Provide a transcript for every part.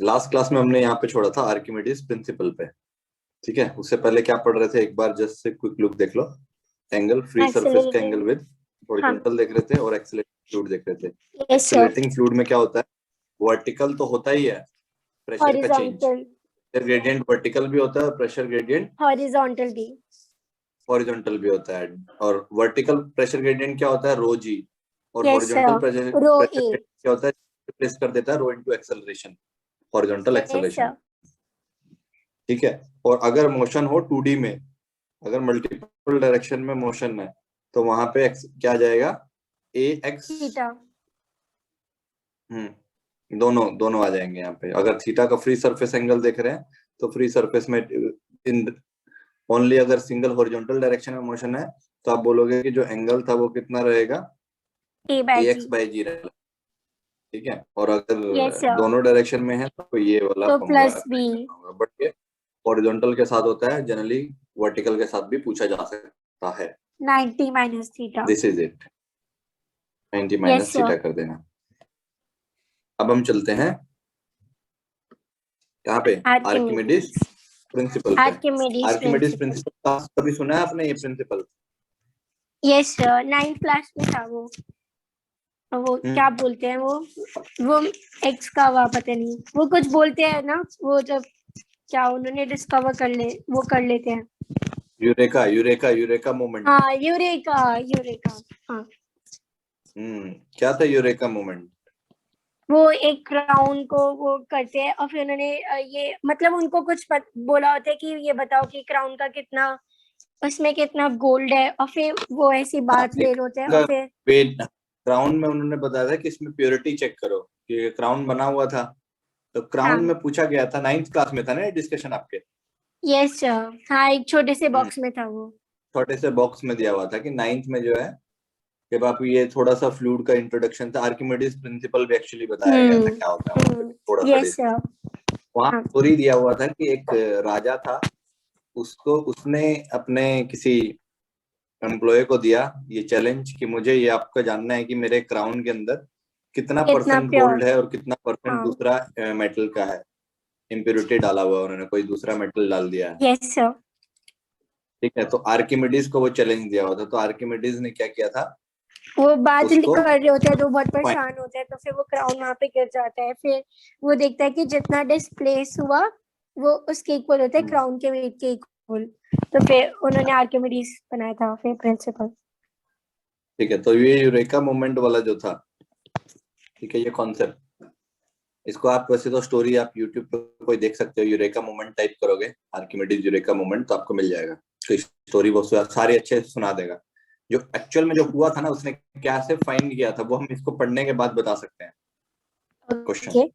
Last class में हमने यहाँ पे छोड़ा था आर्किमिडीज प्रिंसिपल पे। ठीक है, उससे पहले क्या पढ़ रहे थे, एक बार जस्ट से क्विक लुक देख लो। एंगल, फ्री सरफेस का एंगल विद हॉरिजॉन्टल देख रहे थे, और एक्सीलरेटिंग फ्लूइड देख रहे थे। एक्सीलरेटिंग फ्लूइड में क्या होता है, वर्टिकल तो होता ही है, प्रेशर का चेंज, प्रेशर ग्रेडियंट वर्टिकल भी होता है और प्रेशर ग्रेडियंट हॉरिजॉन्टल भी होता है। और वर्टिकल प्रेशर ग्रेडियंट क्या होता है, रो जी, और हॉरिजॉन्टल प्रेशर ग्रेडियंट क्या होता है, रिप्लेस कर देता है रो इनटू एक्सेलरेशन, हॉरिजॉन्टल एक्सेलरेशन। ठीक है, और अगर मोशन हो 2D में, अगर मल्टीपल डायरेक्शन में मोशन है, तो वहां पे क्या आ जाएगा, ए एक्स दोनों आ जाएंगे यहाँ पे। अगर थीटा का फ्री सरफेस एंगल देख रहे हैं, तो फ्री सरफेस में इन ओनली अगर सिंगल हॉरिजॉन्टल डायरेक्शन में मोशन है, तो आप बोलोगे कि जो एंगल था वो कितना रहेगा, ax by g रहेगा। ठीक है, और अगर दोनों डायरेक्शन में है तो ये वाला तो प्लस बी, बट ये हॉरिजॉन्टल के साथ होता है, जनरली वर्टिकल के साथ भी पूछा जा सकता है। 90 minus theta, this is it, 90 minus theta कर देना। अब हम चलते हैं यहाँ पे आर्किमिडीज प्रिंसिपल पे। आर्किमिडीज प्रिंसिपल कभी सुना है आपने ये principal? Yes sir, 9th class में था वो क्या बोलते हैं वो एक्स का हुआ, पता नहीं वो कुछ बोलते हैं ना, वो जब क्या उन्होंने डिस्कवर कर लेते हैं, यूरेका मोमेंट। हाँ यूरेका हाँ। क्या था यूरेका मोमेंट? वो एक क्राउन को वो करते हैं, और फिर उन्होंने ये मतलब उनको कुछ बोला होता है कि ये बताओ कि क्राउन का कितना, उसमें कितना गोल्ड है, और फिर वो ऐसी बात ले होते हैं, और फिर क्राउन में उन्होंने बताया था कि इसमें प्योरिटी चेक करो, कि क्राउन बना हुआ था, तो क्राउन में पूछा गया था, 9th क्लास में था ना डिस्कशन आपके? यस सर, हाँ एक छोटे से बॉक्स में था, वो छोटे से बॉक्स में दिया हुआ था कि 9th में जो है, जब आप ये थोड़ा सा फ्लूइड का इंट्रोडक्शन था, आर्किमिडीज प्रिंसिपल भी एक्चुअली बताया गया था क्या होता है, थोड़ा सा वहाँ स्टोरी दिया हुआ था कि एक राजा था, उसने अपने किसी एम्प्लॉय को दिया ये चैलेंज कि मुझे ये आपका जानना है कि मेरे क्राउन के अंदर कितना परसेंट गोल्ड है और कितना परसेंट दूसरा मेटल का है, इम्प्योरिटी डाला हुआ है, उन्होंने कोई दूसरा मेटल डाल दिया है। Yes sir. ठीक है, तो आर्किमिडीज को वो चैलेंज दिया हुआ था, तो आर्किमिडीज ने क्या किया था, वो बात कर रहे होते हैं तो बहुत परेशान होते हैं, तो फिर वो क्राउन वहां पे गिर जाता है, फिर वो देखता है कि जितना डिस्प्लेस हुआ वो उसके इक्वल होता है, क्राउन के वेट के इक्वल, तो फिर उन्होंने आर्किमिडीज बनाया था फिर प्रिंसिपल। ठीक है, तो ये यूरेका मोमेंट वाला जो था, ठीक है, ये कॉन्सेप्ट, इसको आप वैसे तो स्टोरी आप यूट्यूब पे कोई देख सकते हो, यूरेका मोमेंट टाइप करोगे आर्किमिडीज यूरेका मोमेंट, तो आपको मिल जाएगा, तो स्टोरी वो सारी अच्छे से सुना देगा। जो एक्चुअल में जो हुआ था ना, उसने कैसे फाइंड किया था, वो हम इसको पढ़ने के बाद बता सकते हैं क्वेश्चन।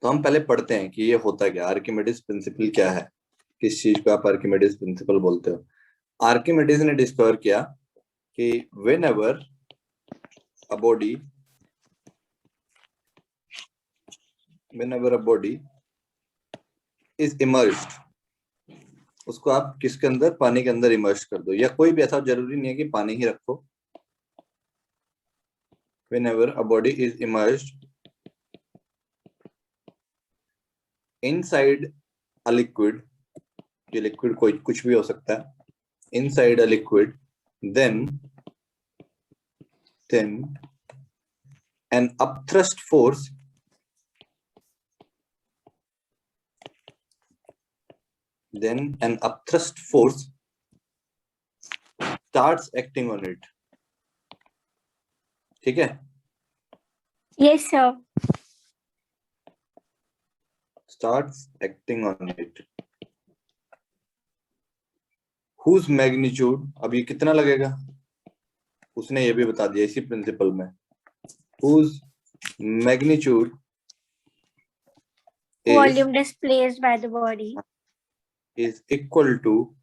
तो हम पहले पढ़ते हैं कि ये होता क्या, आर्किमिडीज प्रिंसिपल क्या है, किस चीज को आप आर्किमिडीज प्रिंसिपल बोलते हो। आर्किमिडीज ने डिस्कवर किया कि whenever a body is immersed, उसको आप किसके अंदर, पानी के अंदर इमर्स कर दो, या कोई भी, ऐसा जरूरी नहीं है कि पानी ही रखो। whenever a body is immersed inside a liquid, ये लिक्विड कोई कुछ भी हो सकता है, inside a liquid, then an upthrust force starts acting on it। ठीक है? Yes sir. starts acting on it, whose magnitude, अब ये कितना लगेगा, उसने ये भी बता दिया इसी प्रिंसिपल में, whose magnitude volume displaced by the body is equal to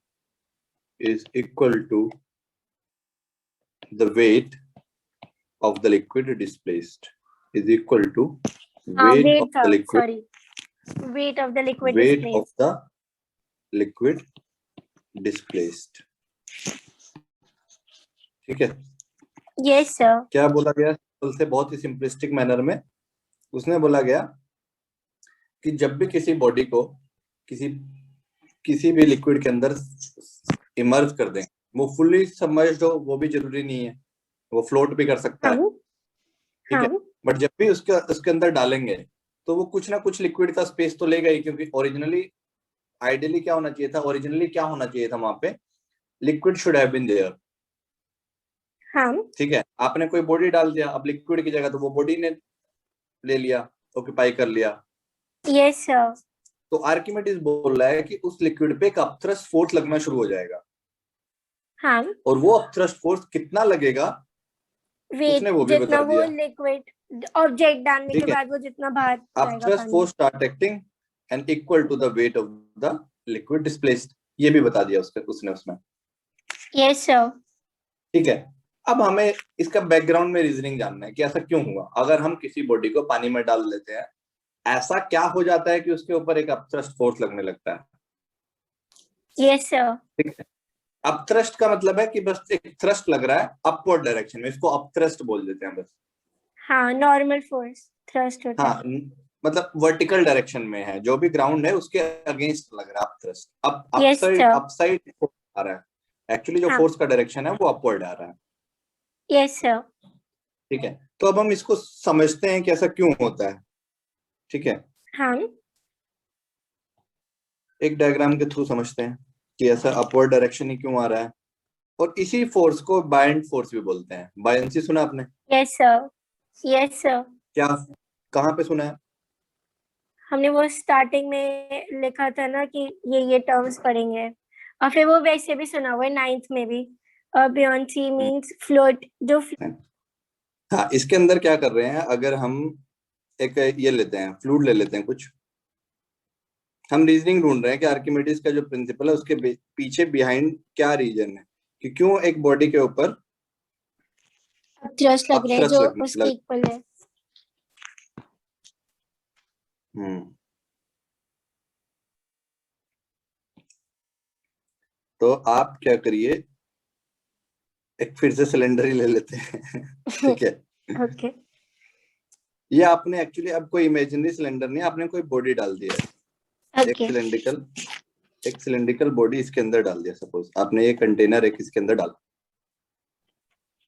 the weight of the liquid displaced, is equal to weight of the liquid displaced। ठीक है? Yes sir. क्या बोला गया से बहुत ही सिंपलिस्टिक मैनर में, उसने बोला गया कि जब भी किसी बॉडी को किसी भी लिक्विड के अंदर इमर्ज कर दें, वो फुल्ली सबमर्ज्ड हो वो भी जरूरी नहीं है, वो फ्लोट भी कर सकता है, ठीक है। बट जब भी उसके अंदर डालेंगे तो वो कुछ ना कुछ लिक्विड का स्पेस तो लेगा ही, क्योंकि ओरिजिनली आइडियली क्या होना चाहिए था, वहां पे liquid should have been there, ठीक है। आपने कोई बॉडी डाल दिया, अब लिक्विड की जगह तो वो बॉडी ने ले लिया, ऑक्यूपाई कर लिया। Yes sir. तो आर्किमिडीज बोल रहा है कि उस लिक्विड पे एक अपथ्रस्ट फोर्स लगना शुरू हो जाएगा। हाँ। और वो अपथ्रस्ट फोर्स कितना लगेगा उसने वो भी बता दिया। लिक्विड ऑब्जेक्ट डालने के ठीक है, बाद वो जितना बाहर जाएगा अपथ्रस्ट पानी। Force start acting and equal to the weight of the liquid displaced, ये भी बता दिया उसने उसमें। Yes sir. ठीक है, अब हमें इसका बैकग्राउंड में रीजनिंग जानना है कि ऐसा क्यों हुआ। अगर हम किसी बॉडी को पानी में डाल लेते हैं, ऐसा क्या हो जाता है कि उसके ऊपर एक अपथ्रस्ट फोर्स लगने लगता है। Yes sir. ठीक है, अपथ्रस्ट का मतलब है कि बस एक थ्रस्ट लग रहा है अपवर्ड डायरेक्शन में, इसको अपथ्रस्ट बोल देते हैं बस। हाँ, नॉर्मल फोर्स थ्रस्ट होता है। हाँ, मतलब वर्टिकल डायरेक्शन में है, जो भी ग्राउंड है उसके अगेंस्ट लग रहा है अपथ्रस्ट। अब Yes, sir. अपसाइड आ रहा है, एक्चुअली जो हाँ. फोर्स का डायरेक्शन है वो अपवर्ड आ रहा है। Yes sir. ठीक है, तो अब हम इसको समझते हैं कि ऐसा क्यों होता है। ठीक है, हाँ। एक डायग्राम के थ्रू समझते हैं कि ऐसा अपवर्ड डायरेक्शन ही क्यों आ रहा है। और इसी फोर्स को बायंट फोर्स भी बोलते हैं। बायंसी सुना आपने? Yes sir. Yes sir. क्या, कहाँ पे सुना है? हमने वो स्टार्टिंग में लिखा था ना कि ये टर्म्स पढ़ेंगे, और फिर वो वैसे भी सुना हुआ है 9th में भी। बियॉन्सी मींस फ्लोट, जो हाँ, इसके अंदर क्या कर रहे हैं, अगर हम एक ये लेते हैं, फ्लूइड ले लेते हैं कुछ, हम रीजनिंग ढूंढ रहे हैं कि आर्किमिडीज का जो प्रिंसिपल है उसके पीछे बिहाइंड क्या रीजन है कि क्यों एक बॉडी के ऊपर थ्रस्ट लग रहा है जो लग, उसके इक्वल है। तो आप क्या करिए, एक फिर से सिलेंडर ही ले लेते हैं ठीक है। ओके। ये आपने एक्चुअली अब कोई इमेजिनरी सिलेंडर नहीं, आपने कोई बॉडी डाल दिया है। ओके। एक सिलेंड्रिकल बॉडी इसके अंदर डाल दिया। सपोज आपने ये कंटेनर एक इसके अंदर डाला,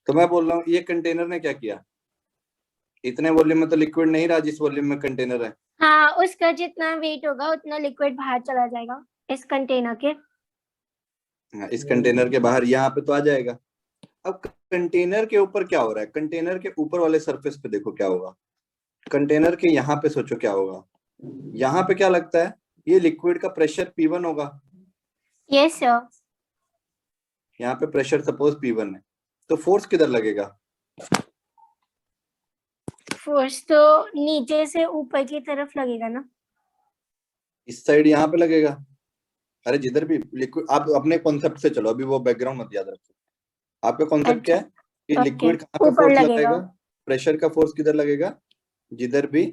तो मैं बोल रहा हूँ ये कंटेनर ने क्या किया, इतने वॉल्यूम में तो लिक्विड नहीं रहा जिस वॉल्यूम में कंटेनर है। हाँ, उसका जितना वेट होगा उतना लिक्विड बाहर चला जाएगा इस कंटेनर के। इस कंटेनर के बाहर यहाँ पे तो आ जाएगा। अब कंटेनर के ऊपर क्या हो रहा है, कंटेनर के ऊपर वाले सरफेस पे देखो क्या होगा। कंटेनर के यहाँ पे सोचो क्या होगा, यहाँ पे क्या लगता है, ये लिक्विड का प्रेशर P1 होगा। Yes sir. यहाँ पे प्रेशर सपोज P1 है, तो फोर्स किधर लगेगा? फोर्स तो नीचे से ऊपर की तरफ लगेगा ना। इस साइड यहाँ पे लगेगा। अरे जिधर भी लिक्विड, आप अपने कॉन्सेप्ट से चलो, अभी वो बैकग्राउंड मत याद रखो। आपका कॉन्सेप्ट क्या है कि लिक्विड कहाँ पे फोर्स लगेगा, प्रेशर का फोर्स किधर लगेगा, जिधर भी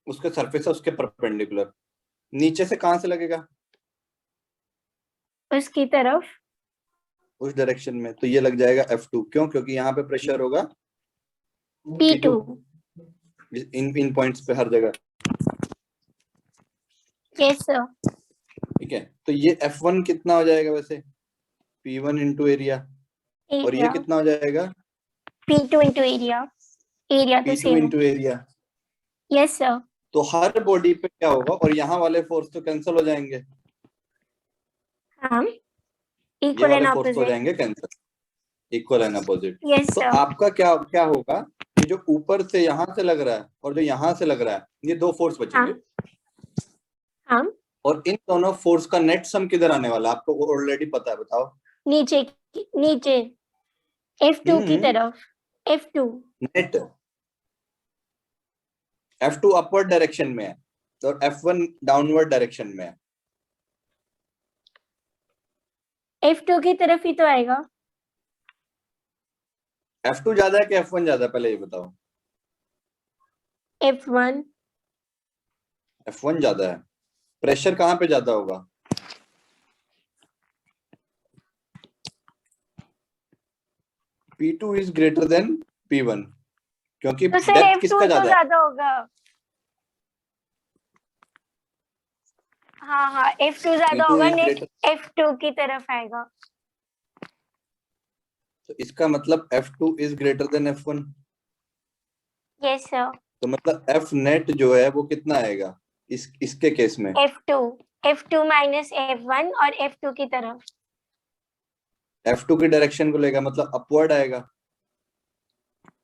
उसके सरफेस है उसके परपेंडिकुलर। नीचे से कहां से लगेगा, उसकी तरफ, उस डायरेक्शन में, तो ये लग जाएगा F2। क्यों? क्योंकि यहाँ पे प्रेशर होगा P2। इन पॉइंट्स पे हर जगह। Yes sir. ठीक है, तो ये F1 कितना हो जाएगा वैसे, P1 इंटू एरिया, और ये कितना हो जाएगा, P2 इंटू एरिया। एरिया तो P2 सेम है। Into area. Yes sir. तो हर बॉडी पे क्या होगा, और यहाँ वाले फोर्स तो कैंसिल हो जाएंगे, हाँ, ये इक्वल एंड वाले फोर्स हो ऑपोजिट। जाएंगे cancel, equal and opposite. Yes तो सर। आपका क्या क्या होगा कि जो ऊपर से यहाँ से लग रहा है और जो यहाँ से लग रहा है, ये दो फोर्स बचेंगे। हाँ। और इन दोनों फोर्स का नेट सम किधर आने वाला आपको ऑलरेडी पता है, बताओ। नीचे, नीचे F2 की तरफ। F2 net, F2 upward direction में है और F1 डाउनवर्ड डायरेक्शन में है। F2 की तरफ ही तो आएगा। F2 ज्यादा है कि F1 ज्यादा है, पहले ये बताओ। F1। F1 ज्यादा है। प्रेशर कहां पे ज्यादा होगा, P2 is greater then P1। क्योंकि तो सर डेप्थ F2 किसका तो ज्यादा है? ज्यादा होगा। हाँ F2 ज्यादा P2 होगा, is नेट greater, F2 की तरफ आएगा। तो इसका मतलब F2 is greater than F1। Yes sir. तो मतलब F net जो है वो कितना आएगा इसके केस में? F2 माइनस F1 और F2 की तरफ। F2 की डायरेक्शन को लेगा, मतलब अपवर्ड आएगा।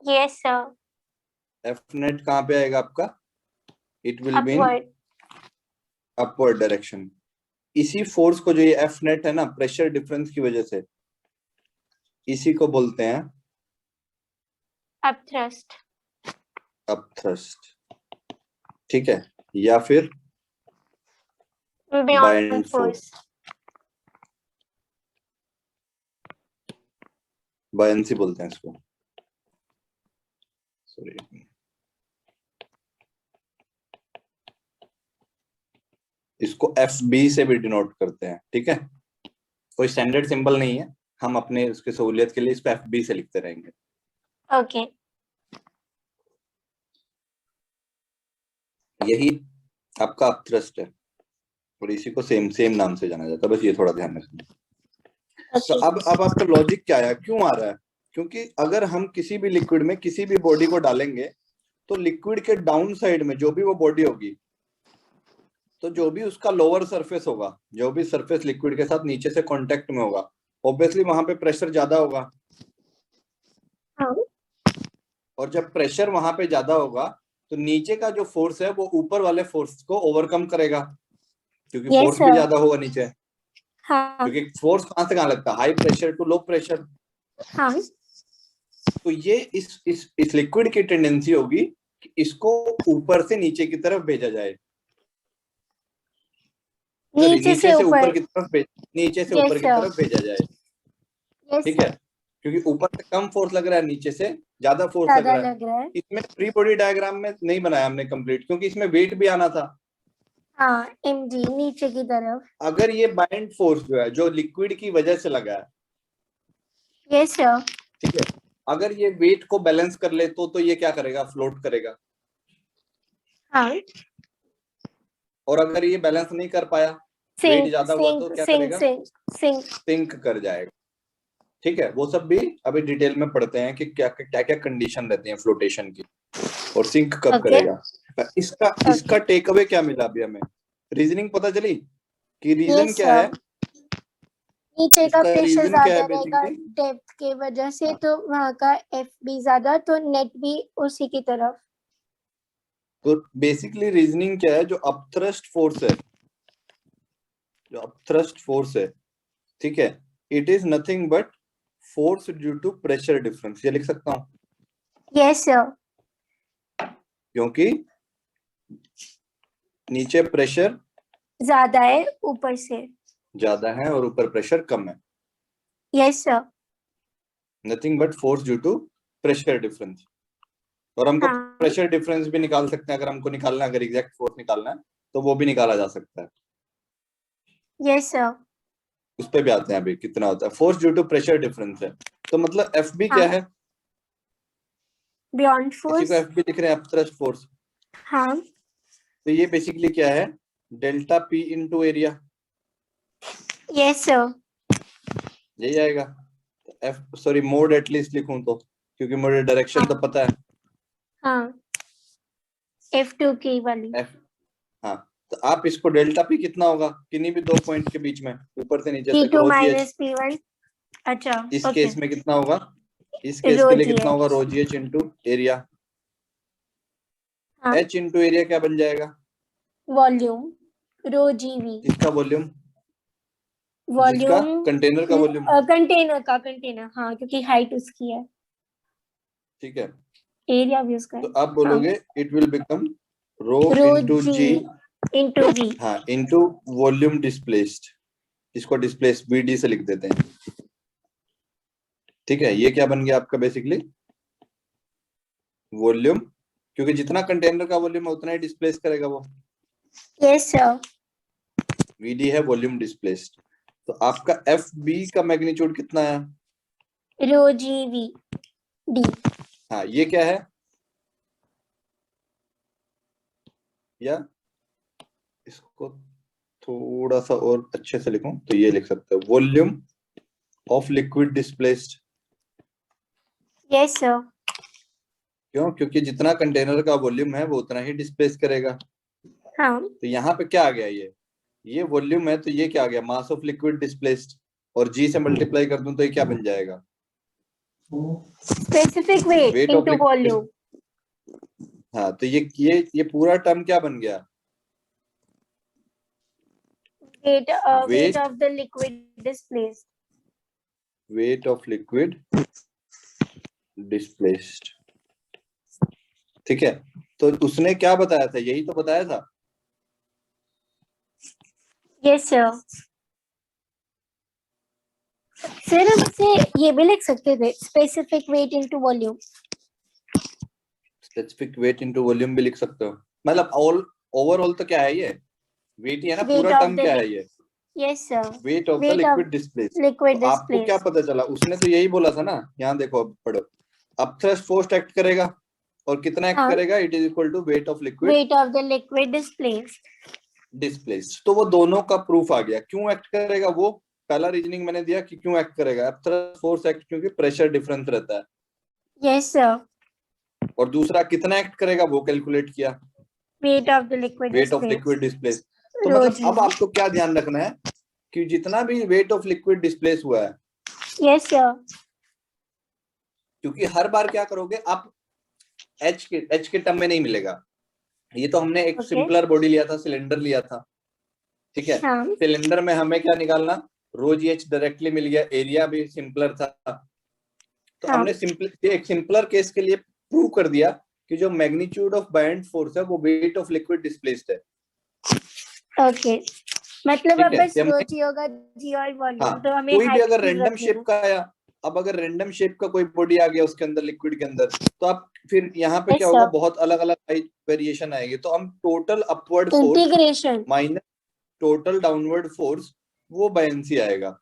Yes sir. F net कहाँ पे आएगा आपका? It will be in upward. Upward direction. इसी फोर्स को, जो ये F net है ना, प्रेशर डिफरेंस की वजह से, इसी को बोलते हैं अपथ्रस्ट। अपथ्रस्ट। ठीक है, या फिर beyond buoyant force. Force, buoyancy बोलते हैं इसको। सॉरी, इसको FB से भी डिनोट करते हैं। ठीक है, कोई स्टैंडर्ड सिंबल नहीं है, हम अपने उसके सहूलियत के लिए इसको FB से लिखते रहेंगे। ओके। यही आपका अपथ्रस्ट है और इसी को सेम नाम से जाना जाता है, बस ये थोड़ा ध्यान रखना। तो अब आपका लॉजिक क्या है, क्यों आ रहा है? क्योंकि अगर हम किसी भी लिक्विड में किसी भी बॉडी को डालेंगे, तो लिक्विड के डाउन साइड में जो भी वो बॉडी होगी, तो जो भी उसका लोअर सरफेस होगा, जो भी सरफेस लिक्विड के साथ नीचे से कांटेक्ट में होगा, ऑब्वियसली वहां पे प्रेशर ज्यादा होगा। हाँ। और जब प्रेशर वहां पे ज्यादा होगा, तो नीचे का जो फोर्स है वो ऊपर वाले फोर्स को ओवरकम करेगा, क्योंकि Yes, फोर्स भी sir. ज्यादा होगा नीचे। हाँ क्योंकि फोर्स कहां से कहां लगता है? High pressure to low pressure. हाँ तो ये इस लिक्विड की टेंडेंसी होगी कि इसको ऊपर से नीचे की तरफ भेजा जाए। सॉरी, नीचे से ऊपर की तरफ नीचे से ऊपर की तरफ भेजा जाए। Yes, ठीक है, sir. क्योंकि ऊपर से कम फोर्स लग रहा है, नीचे से ज्यादा फोर्स लग ज्यादा रहा है। लग रहा है। इसमें फ्री बॉडी डायग्राम में नहीं बनाया हमने कंप्लीट, क्योंकि इसमें वेट भी आना था। हाँ mg नीचे की तरफ। अगर ये बाइंड फोर्स जो है, जो लिक्विड की वजह से लगा है, यस सर। ठीक है, अगर ये वेट को बैलेंस कर ले तो ये क्या करेगा? फ्लोट करेगा। हाँ और अगर ये बैलेंस नहीं कर पाया, वेट सिंक ज्यादा हुआ, तो क्या सिंक करेगा? सिंक सिंक कर जाएगा। ठीक है, वो सब भी अभी डिटेल में पढ़ते हैं कि क्या क्या क्या कंडीशन रहती है फ्लोटेशन की, और सिंक कब करेगा। इसका टेक अवे क्या मिला अभी हमें? रीजनिंग पता चली कि रीजन क्या है? नीचे का प्रेशर रीजन क्या ज्यादा है रहेगा बेसिकली? डेप्थ के वजह से, तो वहाँ का एफ भी ज्यादा, तो नेट भी उसी की तरफ। तो बेसिकली रीजनिंग क्या है? जो अपथ्रस्ट फोर्स है, जो अपथ्रस्ट फोर्स है, ठीक है, it is nothing but force due to pressure difference. ये लिख सकता हूं? Yes sir. क्योंकि नीचे प्रेशर ज्यादा है ऊपर से। ज्यादा है और ऊपर प्रेशर कम है। Yes sir. Nothing but force due to pressure difference. और हमको हाँ प्रेशर डिफरेंस भी निकाल सकते हैं, अगर हमको निकालना है, अगर एग्जैक्ट फोर्स निकालना है तो वो भी निकाला जा सकता है। Yes sir. उस पे भी आते हैं अभी, कितना होता है force due to pressure difference है। तो मतलब FB क्या है? बियॉन्ड इसी को फोर्स। FB लिख रहे हैं, अपथ्रस्ट फोर्स। हाँ तो ये बेसिकली क्या है? Delta P into area. Yes sir. यही आएगा। सॉरी, मोड एटलीस्ट लिखूं तो, क्योंकि मुझे डायरेक्शन तो पता है। हाँ F2 की वाली। हाँ, तो आप इसको डेल्टा P कितना होगा किन्हीं भी दो पॉइंट के बीच में, ऊपर से नीचे तक, P2 रो जी एच। Minus P1। अच्छा इस ओके। केस में कितना होगा? इस केस रो के लिए जी कितना होगा? एच। रो जी एच इंटू एरिया। हाँ H इंटू एरिया क्या बन जाएगा? वॉल्यूम। रो जीवी। इसका वॉल्यूम, जिसका वॉल्यूम कंटेनर का वॉल्यूम। कंटेनर हाँ, क्योंकि हाइट उसकी है। ठीक है, एरिया भी उसका तो है। आप बोलोगे it will become rho rho into g g, into V. हाँ, इंटू वॉल्यूम डिस्प्लेस्ड। इसको डिस्प्लेस VD से लिख देते हैं। ठीक है, ये क्या बन गया आपका? बेसिकली वॉल्यूम, क्योंकि जितना कंटेनर का वॉल्यूम है उतना ही डिस्प्लेस करेगा वो। Yes sir. VD है वॉल्यूम डिस्प्लेस्ड। तो आपका FB का मैग्नीट्यूड कितना है? Rho g we D. हाँ, ये क्या है? या इसको थोड़ा सा और अच्छे से लिखूं तो ये लिख सकते हो, volume of liquid displaced. Yes sir. क्यों? क्योंकि जितना कंटेनर का वॉल्यूम है वो उतना ही डिस्प्लेस करेगा। हाँ। तो यहाँ पे क्या आ गया, ये वॉल्यूम है, तो ये क्या आ गया, मास ऑफ लिक्विड डिस्प्लेस्ड, और जी से मल्टीप्लाई कर दूं तो ये क्या बन जाएगा, specific weight weight of into liquid. Volume. हाँ, तो ये पूरा टर्म क्या बन गया, weight weight of the liquid displaced. Weight of liquid displaced. ठीक है, तो उसने क्या बताया था, यही तो बताया था। Yes sir. सर हम इसे ये भी लिख सकते थे, specific weight into volume. Specific weight into volume भी लिख सकते हो, मतलब ऑल ओवरऑल तो क्या है, ये वेट ही है ना, वेट पूरा ऑफ टर्म द क्या है ये, yes sir, wait of the weight of liquid displaced. Liquid तो आपको क्या डिस्प्लेस्ड। पता चला, उसने तो यही बोला था ना, यहाँ देखो अब पढ़ो, अपथ्रस्ट फोर्स एक्ट करेगा और कितना एक्ट हाँ, करेगा, it is equal to weight of liquid weight of the liquid displaced. Displaced. तो वो दोनों का प्रूफ आ गया, क्यों एक्ट करेगा वो, पहला रीजनिंग मैंने दिया कि क्यों एक्ट करेगा, अपथ्रस्ट फोर्स एक्ट क्योंकि प्रेशर डिफरेंस रहता है, यस सर, और दूसरा कितना एक्ट करेगा वो कैलकुलेट किया, wait of the liquid weight of liquid displaced. Displace. तो मतलब अब आपको क्या ध्यान रखना है कि जितना भी वेट ऑफ लिक्विड डिस्प्लेस हुआ है, यस सर। क्योंकि हर बार क्या करोगे आप, एच के टर्म में नहीं मिलेगा, ये तो हमने एक ओके। सिंपलर बॉडी लिया था, सिलेंडर लिया था, ठीक है, हाँ, सिलेंडर में हमें क्या निकालना, रो जी एच डायरेक्टली मिल गया, एरिया भी सिंपलर था, तो हाँ, हमने एक सिंपलर केस के लिए प्रूव कर दिया कि जो मैग्नीट्यूड ऑफ बायंट फोर्स है वो वेट ऑफ लिक्विड डिस्प्लेस्ड है। ओके। मतलब ठीक अब है, बस तो रो हमने, जी होगा, जी और वॉल्यूम, हाँ, तो हमें कोई भी हाइट अगर चीज रैंडम रखनी शेप है। का आया, अब अगर रैंडम शेप का कोई बॉडी आ गया उसके अंदर, लिक्विड के अंदर, तो आप फिर यहाँ पे क्या यस होगा, सर। बहुत अलग अलग हाइट वेरिएशन आएगी, तो हम total upward force integration. Minus total downward force, वो बायंसी आएगा।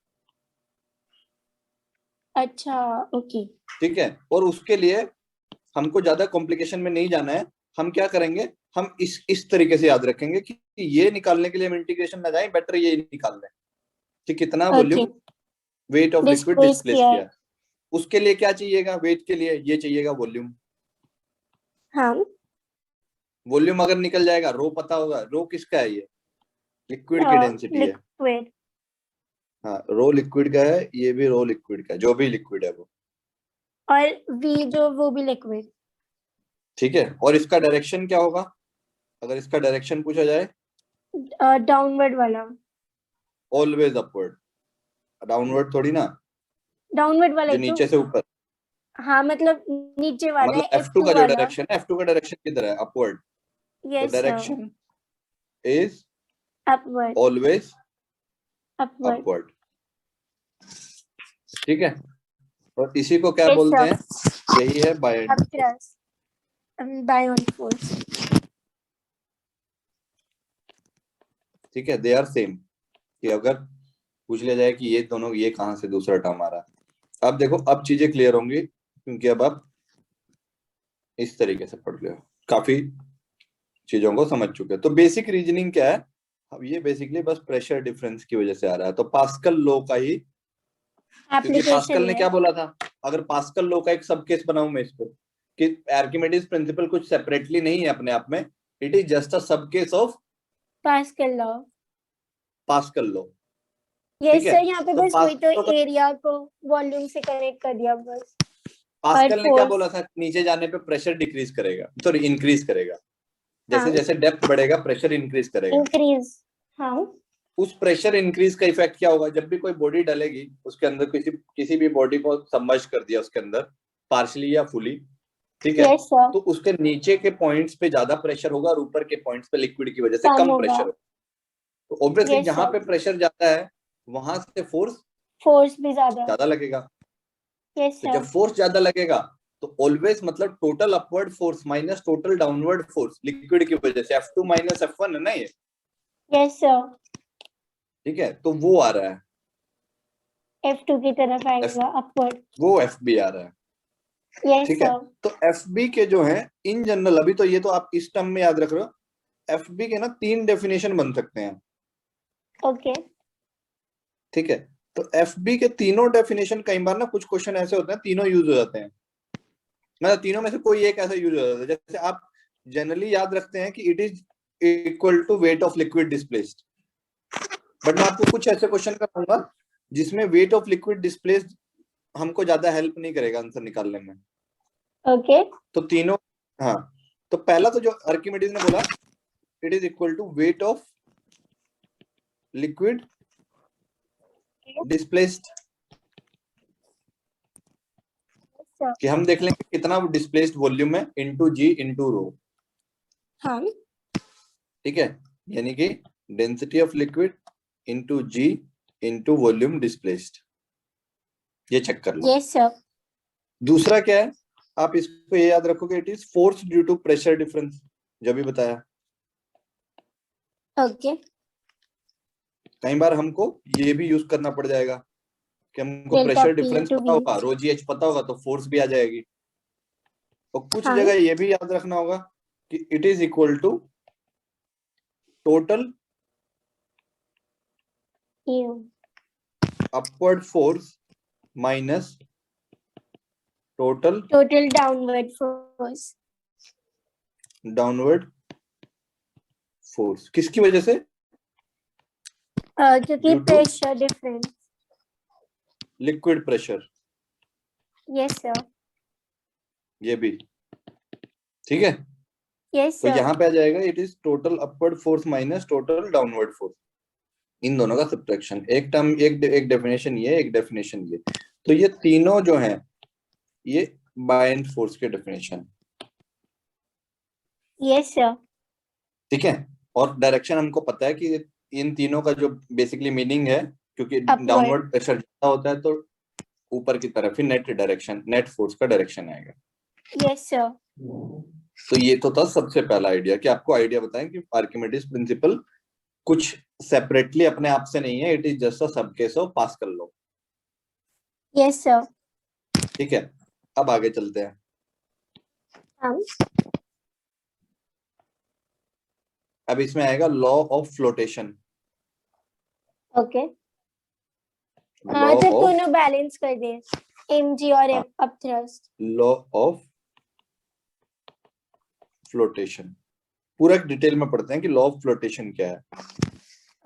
अच्छा, ओके। ठीक है, और उसके लिए हमको ज्यादा कॉम्प्लिकेशन में नहीं जाना है, हम क्या करेंगे, हम इस तरीके से याद रखेंगे कि ये निकालने के लिए हम इंटीग्रेशन ना जाए, बेटर ये निकाल लें कि कितना okay, volume weight of liquid displace displace किया है। किया। उसके लिए क्या चाहिएगा, वेट के लिए ये चाहिएगा वॉल्यूम। हाँ, वॉल्यूम अगर निकल जाएगा, रो पता होगा, रो किसका है, ये लिक्विड की डेंसिटी है। लिक्विड। हाँ, रो लिक्विड का है, ये भी रो लिक्विड का है, जो भी लिक्विड है वो। और वी जो वो भी लिक्विड। ठीक है, और इसका डायरेक्शन क्या होगा, अगर इसका डायरेक्शन पूछा जाए, डाउनवर्ड वाला। ऑलवेज अपवर्ड, डाउनवर्ड थोड़ी ना, डाउनवर्ड वाला जो ही तो। नीचे से ऊपर, हाँ मतलब नीचे वाला मतलब है, F2 F2 का जो वाला। डायरेक्शन है, F2 का डायरेक्शन किधर है, अपवर्ड, तो yes sir, direction is upward. Always upward. Upward. ठीक है, और इसी को क्या यस बोलते सर। हैं, यही है buoyant force. Upthrust, buoyant force. ठीक है, दे आर सेम, कि अगर पूछ लिया जाए कि ये दोनों, ये कहां से दूसरा टर्म आ रहा है, अब देखो अब चीजें क्लियर होंगी, क्योंकि अब आप इस तरीके से पढ़ रहे हो, काफी चीजों को समझ चुके हो। तो बेसिक रीजनिंग क्या है, अब ये बेसिकली बस प्रेशर डिफरेंस की वजह से आ रहा है, तो पास्कल लॉ का ही, क्योंकि एप्लीकेशन पास्कल ने है। क्या बोला था, अगर पास्कल लॉ का एक सब केस बनाऊं मैं इसको, कि आर्किमिडीज प्रिंसिपल कुछ सेपरेटली नहीं है अपने आप में, इट इज जस्ट अ सब case of pascal law. Pascal law. Yes ठीक है, सर, यहाँ पे तो बस वही तो, पास्कल एरिया को वॉल्यूम से कनेक्ट कर दिया बस। और पास्कल ने क्या बोला फोर्स। था, नीचे जाने पे प्रेशर डिक्रीज करेगा, सॉरी इंक्रीज करेगा, हाँ, जैसे जैसे डेप्थ बढ़ेगा प्रेशर इंक्रीज करेगा। इंक्रीज। हाँ, उस प्रेशर इंक्रीज का इफेक्ट क्या होगा, जब भी कोई बॉडी डलेगी उसके अंदर, किसी भी बॉडी को सबमर्ज कर दिया उसके अंदर, पार्शली या फुली, ठीक है, यस सर, तो उसके नीचे के पॉइंट्स पे ज्यादा प्रेशर होगा और ऊपर के पॉइंट्स पे लिक्विड की वजह से कम कम होगा। प्रेशर होगा। तो ऑब्वियसली यस जहां सर, पे प्रेशर ज्यादा है वहां से फोर्स फोर्स भी ज्यादा। ज्यादा लगेगा। यस तो जब सर। फोर्स ज्यादा लगेगा तो ऑलवेज मतलब total upward force minus total downward force liquid की वजह से, F2 माइनस F1 है ना ये। यस सर, ठीक है, तो वो आ रहा है, F2 की तरफ F, आएगा, अपवर्ड। वो FB आ रहा है। यस ठीक है, सर। तो FB के जो है इन जनरल, अभी तो ये तो आप इस टर्म में याद रख रहे हो, FB के ना 3 डेफिनेशन बन सकते हैं। ओके ठीक है, तो FB के तीनों डेफिनेशन कई बार ना कुछ क्वेश्चन ऐसे होते हैं तीनों यूज हो जाते हैं, मतलब तीनों में से कोई एक ऐसा यूज हो जाता है। जैसे आप जनरली याद रखते हैं कि it is equal to weight of liquid displaced, but मैं आपको कुछ ऐसे क्वेश्चन कराऊंगा जिसमें वेट ऑफ लिक्विड डिस्प्लेस्ड हमको ज्यादा हेल्प नहीं करेगा आंसर निकालने में। ओके तो तीनों, हाँ, तो पहला तो जो आर्किमिडीज ने बोला it is equal to weight of liquid displaced, कि हम देख लेंगे कितना डिस्प्लेस्ड वॉल्यूम है इनटू जी इनटू रो। हाँ ठीक है, यानी कि density of liquid into g into volume displaced, ये चेक कर लो। यस सर दूसरा क्या है, आप इसको ये याद रखोगे it is force due to pressure difference, जो भी बताया। ओके कई बार हमको ये भी यूज करना पड़ जाएगा कि हमको डेल्टा प्रेशर पी डिफरेंस टू पता वी होगा, रो जी एच पता होगा, तो फोर्स भी आ जाएगी। और कुछ हाँ जगह ये भी याद रखना होगा कि it is equal to total u upward force minus total total downward force downward force. किसकी वजह से? क्योंकि due to pressure difference. Liquid pressure, yes sir ये भी ठीक है। यस तो सर यहाँ पे आ जाएगा it is total upward force minus total downward force, इन दोनों का सब्ट्रैक्शन। एक टर्म एक डेफिनेशन ये, एक डेफिनेशन ये, तो ये तीनों जो हैं ये बायएंड फोर्स के डेफिनेशन। यस सर ठीक है, और डायरेक्शन हमको पता है कि इन तीनों का जो बेसिकली मीनिंग है, क्योंकि अपवर्ड डाउनवर्ड प्रेशर ज्यादा होता है तो ऊपर की तरफ ही नेट डायरेक्शन, नेट फोर्स का डायरेक्शन आएगा। यस सर तो ये तो था सबसे पहला आइडिया, कि आपको आइडिया बताएं कि आर्किमिडीज प्रिंसिपल कुछ सेपरेटली अपने आप से नहीं है, इट इज जस्ट अ सब केस ऑफ पास कर लो। यस सर ठीक है, अब आगे चलते हैं। हाँ अब इसमें आएगा law of flotation. Okay law जब ऑफ दोनों बैलेंस कर दे mg और अपथ्रस्ट। लॉ ऑफ फ्लोटेशन पूरा डिटेल में पढ़ते हैं कि लॉ ऑफ फ्लोटेशन क्या है।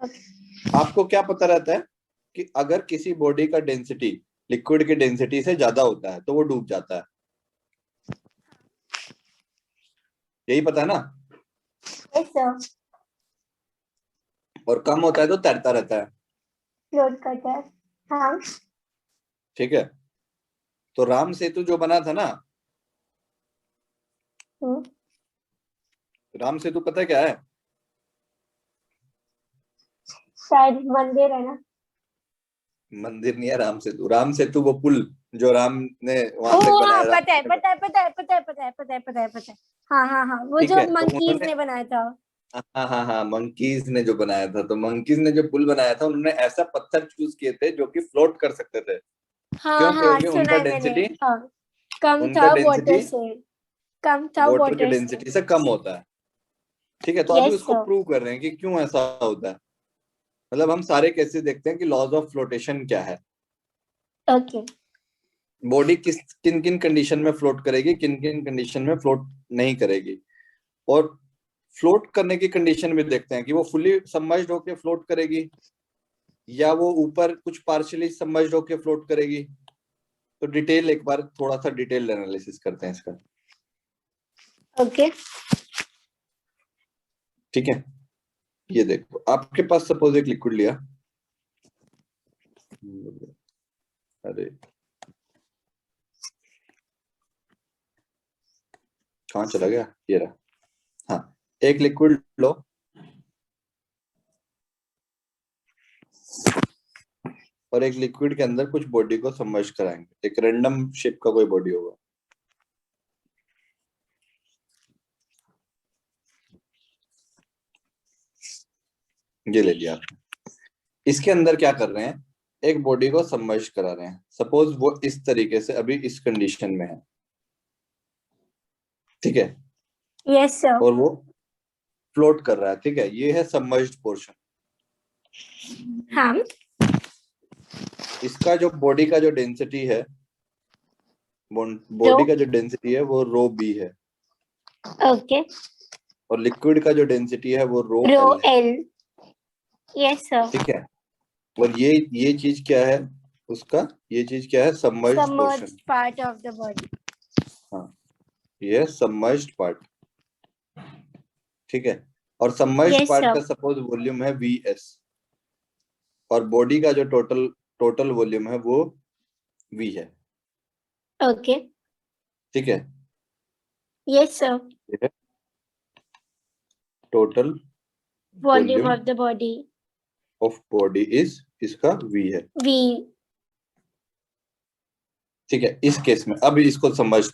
ओके आपको क्या पता रहता है कि अगर किसी बॉडी का डेंसिटी लिक्विड की डेंसिटी से ज्यादा होता है तो वो डूब जाता है, यही पता है ना। यस सर और कम होता है तो तैरता रहता है। फ्लोट करता है। हाँ ठीक है, तो राम सेतु जो बना था ना, राम सेतु पता है क्या है? शायद मंदिर है ना। मंदिर नहीं है राम सेतु। राम सेतु वो पुल जो राम ने वहां तक ओ बनाया हाँ राम पता है ने पता है पता है पता है पता है पता है पता है पता है। हाँ हाँ हाँ वो ठीक जो है, तो मंकीज उन्होंने, ने बनाया था। हाँ हाँ हाँ, मंकीज ने जो बनाया था, तो मंकीज ने जो पुल बनाया था उन्होंने ऐसा पत्थर चूज किए थे जो कि फ्लोट कर सकते थे। हाँ क्यों? हाँ क्योंकि सुना है मैंने। हाँ कम उनका था वाटर डेंसिटी से। कम था वाटर के वाटर से। डेंसिटी से कम होता है। ठीक है, तो अभी यस उसको सर प्रूव कर रहे हैं कि क्यों ऐसा होता है। मतलब हम सारे केसेस देखते हैं कि लॉज ऑफ फ्लोटेशन क्या है, ओके बॉडी किन किन कंडीशन में फ्लोट करेगी, किन किन कंडीशन में फ्लोट नहीं करेगी। और फ्लोट करने की कंडीशन भी देखते हैं कि वो फुली सबमर्ज्ड होकर फ्लोट करेगी या वो ऊपर कुछ पार्शियली सबमर्ज्ड होकर फ्लोट करेगी। तो डिटेल एक बार थोड़ा सा डिटेल एनालिसिस करते हैं इसका। ओके ठीक है, ये देखो आपके पास सपोज एक लिक्विड लिया, अरे कहाँ चला गया, ये रहा। हाँ, एक लिक्विड लो और एक लिक्विड के अंदर कुछ बॉडी को सबमर्ज कराएंगे, एक रैंडम शेप का कोई बॉडी होगा। ये ले लिया आपने, इसके अंदर क्या कर रहे हैं, एक बॉडी को सबमर्ज करा रहे हैं। सपोज वो इस तरीके से अभी इस कंडीशन में है, ठीक है, यस सर और वो फ्लोट कर रहा है, ठीक है, ये है सबमर्ज्ड पोर्शन। हाँ इसका जो बॉडी का जो डेंसिटी है, बॉडी का जो डेंसिटी है वो रो बी है, ओके, और लिक्विड का जो डेंसिटी है वो रो रो एल है, एल, यस सर। ठीक है। और ये चीज क्या है उसका, ये चीज क्या है, submerged portion. Submerged part of the body. हाँ, ये सबमर्ज्ड पार्ट, ठीक है। और सबमर्ज्ड यस पार्ट का सर। सपोज वॉल्यूम है वीएस, और बॉडी का जो टोटल वॉल्यूम है वो वी है, ओके, ठीक है। Yes sir. Total volume volume of the body, of body is, इसका वी है, वी। ठीक है। इस केस में अब इसको सबमर्ज्ड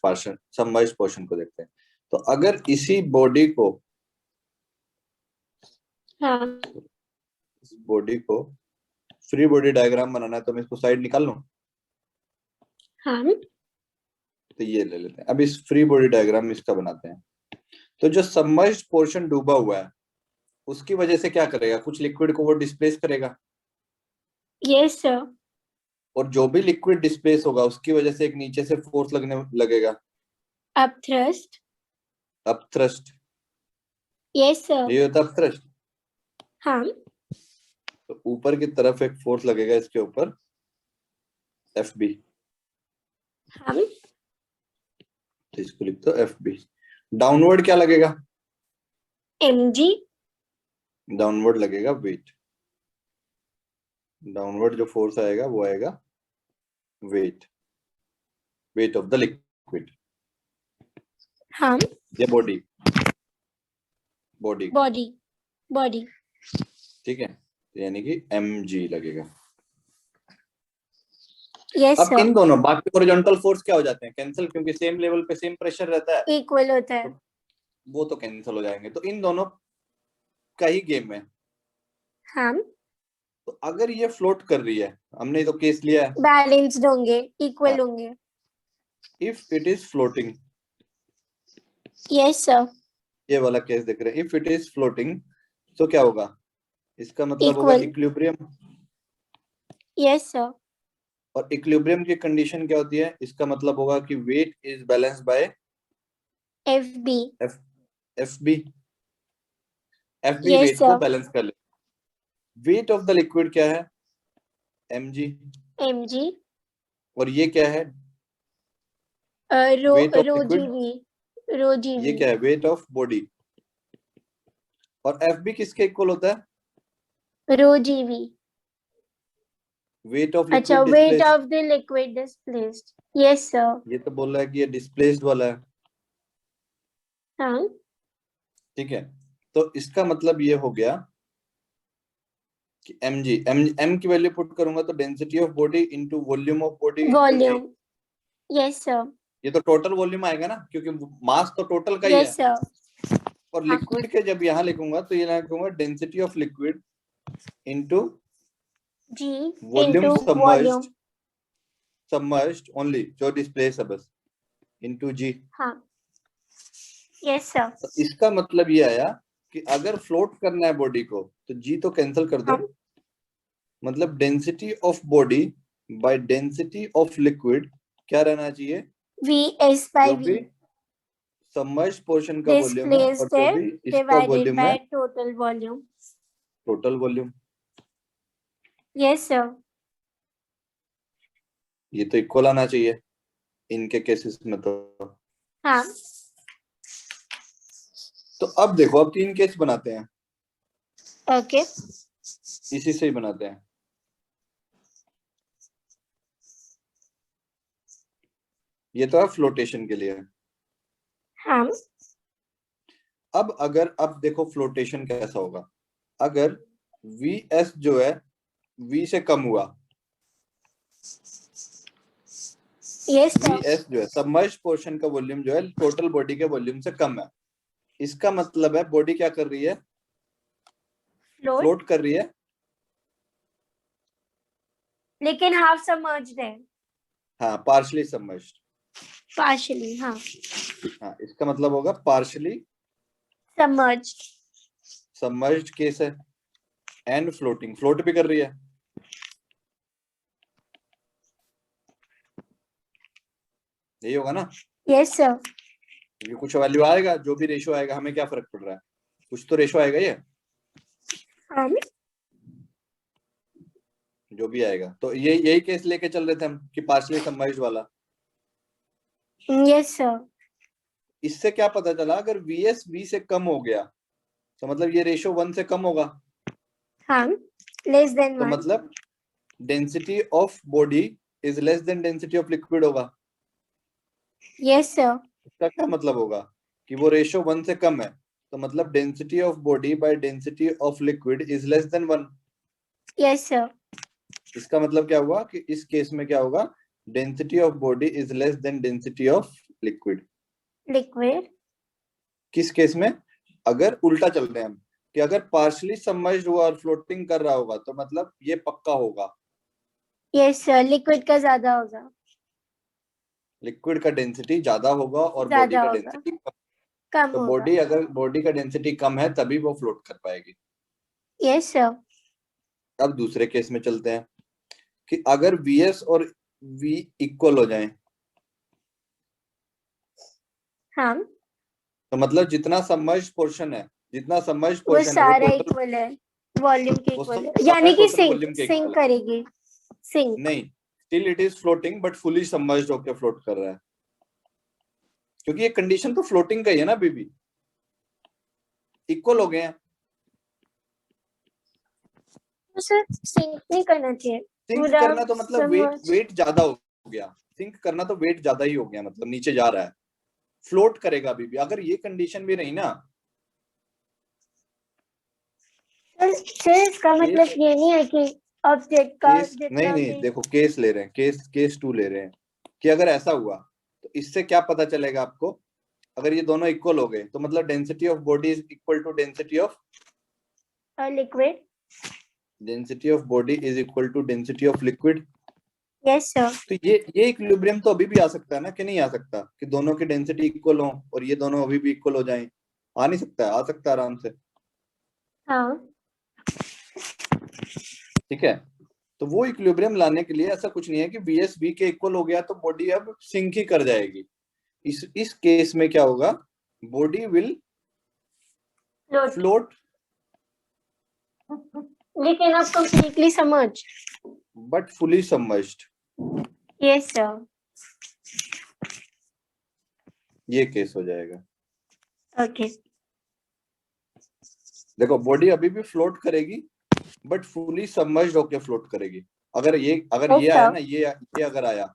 पोर्शन को देखते हैं। तो अगर इसी बॉडी को, हाँ इस बॉडी को फ्री बॉडी डायग्राम बनाना है, तो मैं इसको साइड निकाल लूं, हाँ तो ये ले लेते हैं। अब इस फ्री बॉडी डायग्राम इसका बनाते हैं। तो जो सबमर्ज्ड पोर्शन डूबा हुआ है उसकी वजह से क्या करेगा, कुछ लिक्विड को वो डिस्प्लेस करेगा, यस सर। और जो भी लिक्विड डिस्प्लेस होगा उसकी वजह से एक नीचे से फोर्स लगने लगेगा, up thrust, upthrust, yes sir. ये होता है अपथ्रस्ट। हाँ तो ऊपर की तरफ एक फोर्स लगेगा इसके ऊपर, एफ बी, हाँ, तो इसको लिख दो एफ बी। डाउनवर्ड क्या लगेगा, एम जी, डाउनवर्ड लगेगा वेट, डाउनवर्ड जो फोर्स आएगा वो आएगा weight, weight of the liquid. हाँ, ये बॉडी, बॉडी, बॉडी, बॉडी, ठीक है, यानी कि mg लगेगा। यस अब सर। इन दोनों बाकी हॉरिजॉन्टल फोर्स क्या हो जाते हैं, कैंसिल, क्योंकि सेम लेवल पे सेम प्रेशर रहता है, इक्वल होता है। वो तो कैंसिल हो जाएंगे। तो इन दोनों का ही गेम है। हाँ, तो अगर ये फ्लोट कर रही है, हमने तो केस लिया है, बैलेंस्ड होंगे, इक्वल हाँ। होंगे। If it is floating, yes sir. ये वाला केस देख रहे हैं, इफ इट इज फ्लोटिंग, तो क्या होगा, इसका मतलब होगा इक्वल, इक्विलिब्रियम। Yes sir. और इक्विलिब्रियम की कंडीशन क्या होती है, इसका मतलब होगा कि weight is balanced by F B, F B, F B yes weight को सर। बैलेंस कर ले। वेट ऑफ द लिक्विड क्या है, mg, एम जी, और ये क्या है, rho weight of rho g liquid, V, rho g ये वी, क्या है, वेट ऑफ बॉडी। और एफ बी किसके इक्वल होता है, rho g V. Weight of अच्छा, liquid weight displace. Of the liquid displaced, yes sir. ये तो बोल रहा है कि ये डिस्प्लेस्ड वाला है, हाँ, ठीक है। तो इसका मतलब ये हो गया कि mg, m की वैल्यू पुट करूंगा तो density of body into volume of body into g, volume, yes sir. ये तो टोटल वॉल्यूम आएगा ना, क्योंकि मास तो टोटल का ही है। Yes sir. और हाँ, लिक्विड के जब यहाँ लिखूंगा तो ये लिखूंगा density of liquid into g volume into volume. Submerged only, जो डिस्प्लेस है बस, इनटू जी। हाँ, यस सर। तो इसका मतलब ये आया कि अगर फ्लोट करना है बॉडी को तो जी तो कैंसिल कर दो, हाँ, मतलब density of body by density of liquid क्या रहना चाहिए, वी एस बाय जो भी वी, सबमर्ज्ड पोर्शन का वॉल्यूम है और डिस्प्लेस्ड जो है भी इसका डिवाइडेड वॉल्यूम है, by total volume. Total volume. Yes sir. ये तो इक्वल आना चाहिए इनके केसेस में तो। हाँ, तो अब देखो, अब 3 केस बनाते हैं, ओके, इसी से ही बनाते हैं। ये तो है फ्लोटेशन के लिए। हाँ, अब देखो फ्लोटेशन कैसा होगा, अगर Vs जो है V से कम हुआ, यस सर। Vs जो है सबमर्ज्ड पोर्शन का वॉल्यूम जो है टोटल बॉडी के वॉल्यूम से कम है, इसका मतलब है बॉडी क्या कर रही है, फ्लोट, फ्लोट कर रही है, लेकिन हाफ सबमर्ज्ड है, हाँ पार्शली सबमर्ज्ड, पार्शियली। हाँ, हाँ इसका मतलब होगा पार्शली सबमर्ज्ड, सबमर्ज्ड केस है एंड फ्लोटिंग, फ्लोट भी कर रही है। यही होगा ना? Yes sir. ये कुछ वैल्यू आएगा, जो भी रेशियो आएगा, हमें क्या फर्क पड़ रहा है, कुछ तो रेशियो आएगा ये, हाँ जो भी आएगा। तो ये यही केस लेके चल रहे थे हम कि पार्शियली सबमर्ज्ड वाला। Yes sir. इससे क्या पता चला, अगर वीएस वी से कम हो गया तो मतलब ये रेशियो 1 से कम होगा। हाँ, लेस देन तो 1। मतलब density of body is less than density of liquid होगा। Yes sir. इसका क्या मतलब होगा कि वो रेशियो 1 से कम है, तो मतलब density of body by density of liquid is less then 1। Yes sir. इसका मतलब क्या हुआ कि इस केस में क्या होगा, density of body is less than density of liquid. Liquid. किस केस में? अगर उल्टा चल रहे हैं हम कि अगर पार्शली सबमर्ज्ड हुआ और फ्लोटिंग कर रहा होगा तो मतलब ये पक्का होगा, यस सर, लिक्विड का ज्यादा होगा। लिक्विड का डेंसिटी ज्यादा होगा और बॉडी ज्यादा का होगा, डेंसिटी कम। कम तो होगा। बॉडी, अगर बॉडी का डेंसिटी कम है तभी वो फ्लोट कर पाएगी। Yes sir. अब दूसरे केस में चलते हैं कि अगर वीएस और वी इक्वल हो जाएं, हाँ, तो मतलब जितना सबमर्ज्ड पोर्शन है, जितना सबमर्ज्ड वो पोर्शन है वो सारा टोटल, इक्वल है, वॉल्यूम के वो इक्वल है, सारा यानी कि टोटल सिंक वॉल्यूम के सिंक इक्वल है। करेगी। सिंक। नहीं, still it is floating but fully submerged होकर फ्लोट कर रहा है, क्योंकि ये कंडीशन तो फ्लोटिंग का ही है ना बीबी, इक्वल हो गए हैं। तो सर सिंक नहीं करना चाहिए, सिंक पूरा करना तो मतलब वेट सबमर्ज। वेट ज्यादा हो गया, सिंक करना तो वेट ज्यादा ही हो गया, मतलब नीचे जा रहा है, फ्लोट करेगा बीबी, अगर ये कंडीशन भी रही ना। सर इसका मतलब ये नहीं है कि ऑब्जेक्ट का केस नहीं जितना नहीं, भी। देखो केस ले रहे हैं, केस 2 ले रहे हैं कि अगर ऐसा हुआ तो इससे क्या पता चलेगा आपको, अगर ये दोनों इक्वल हो गए तो मतलब density of body is equal to density of liquid. Density of liquid. Yes sir. तो ये इक्विलिब्रियम तो अभी भी आ सकता है ना, कि नहीं आ सकता कि दोनों की डेंसिटी इक्वल हो और ये दोनों अभी भी इक्वल हो जाएं? आ नहीं सकता है? आ सकता है आराम से। हाँ। ठीक है, तो वो इक्विलिब्रियम लाने के लिए ऐसा कुछ नहीं है कि वीएस वी के इक्वल हो गया तो बॉडी अब सिंक ही कर जाएगी। इस केस में क्या होगा, बॉडी विल फ्लोट लेकिन आप कंप्लीटली समझ। But fully submerged. Yes sir. ये केस हो जाएगा। ओके। देखो बॉडी अभी भी फ्लोट करेगी बट फुली सबमर्ज्ड होकर फ्लोट करेगी। अगर ये आया ना, ये अगर आया,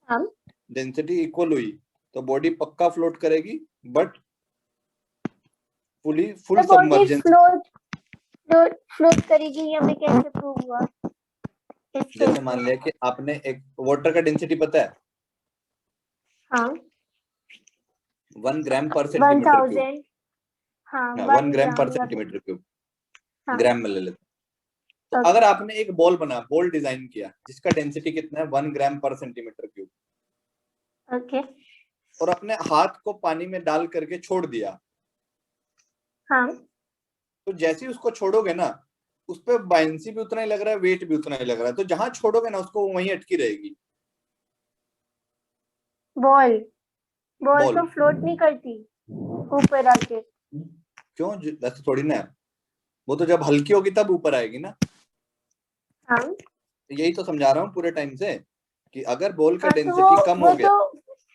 हाँ, डेंसिटी इक्वल हुई तो बॉडी पक्का फ्लोट करेगी बट फुल तो बॉडी सबमर्जेंस। फ्लोट करेगी, ये हमें कैसे प्रूव हुआ? जैसे मान लिया कि आपने एक वाटर का डेंसिटी पता है, हाँ, 1 ग्राम पर सेंटीमीटर क्यूब। 1000। हाँ, 1 ग्राम पर ग्राम या फिर। सेंटीमीटर क्यूब, हाँ। ग्राम में ले लेते हैं। तो ओके। अगर आपने एक बॉल डिजाइन किया जिसका डेंसिटी कितना है, 1 ग्राम पर सेंटीमीटर क्यूब, ओके। और अपने हाथ को पानी में डाल करके छोड़ दिया, हाँ, तो जैसे ही उसको छोड़ोगे ना, उस पर बायंसी भी उतना ही लग रहा है, वेट भी उतना ही लग रहा है, तो जहां छोड़ोगे ना उसको वहीं अटकी रहेगी। बॉल बॉल बॉल तो फ्लोट नहीं करती ऊपर आके। क्यों? ऐसे थोड़ी ना है, वो तो जब हल्की होगी तब ऊपर आएगी ना। हाँ। यही तो समझा रहा हूँ पूरे टाइम से कि अगर बॉल का हाँ, तो डेंसिटी कम हो गया।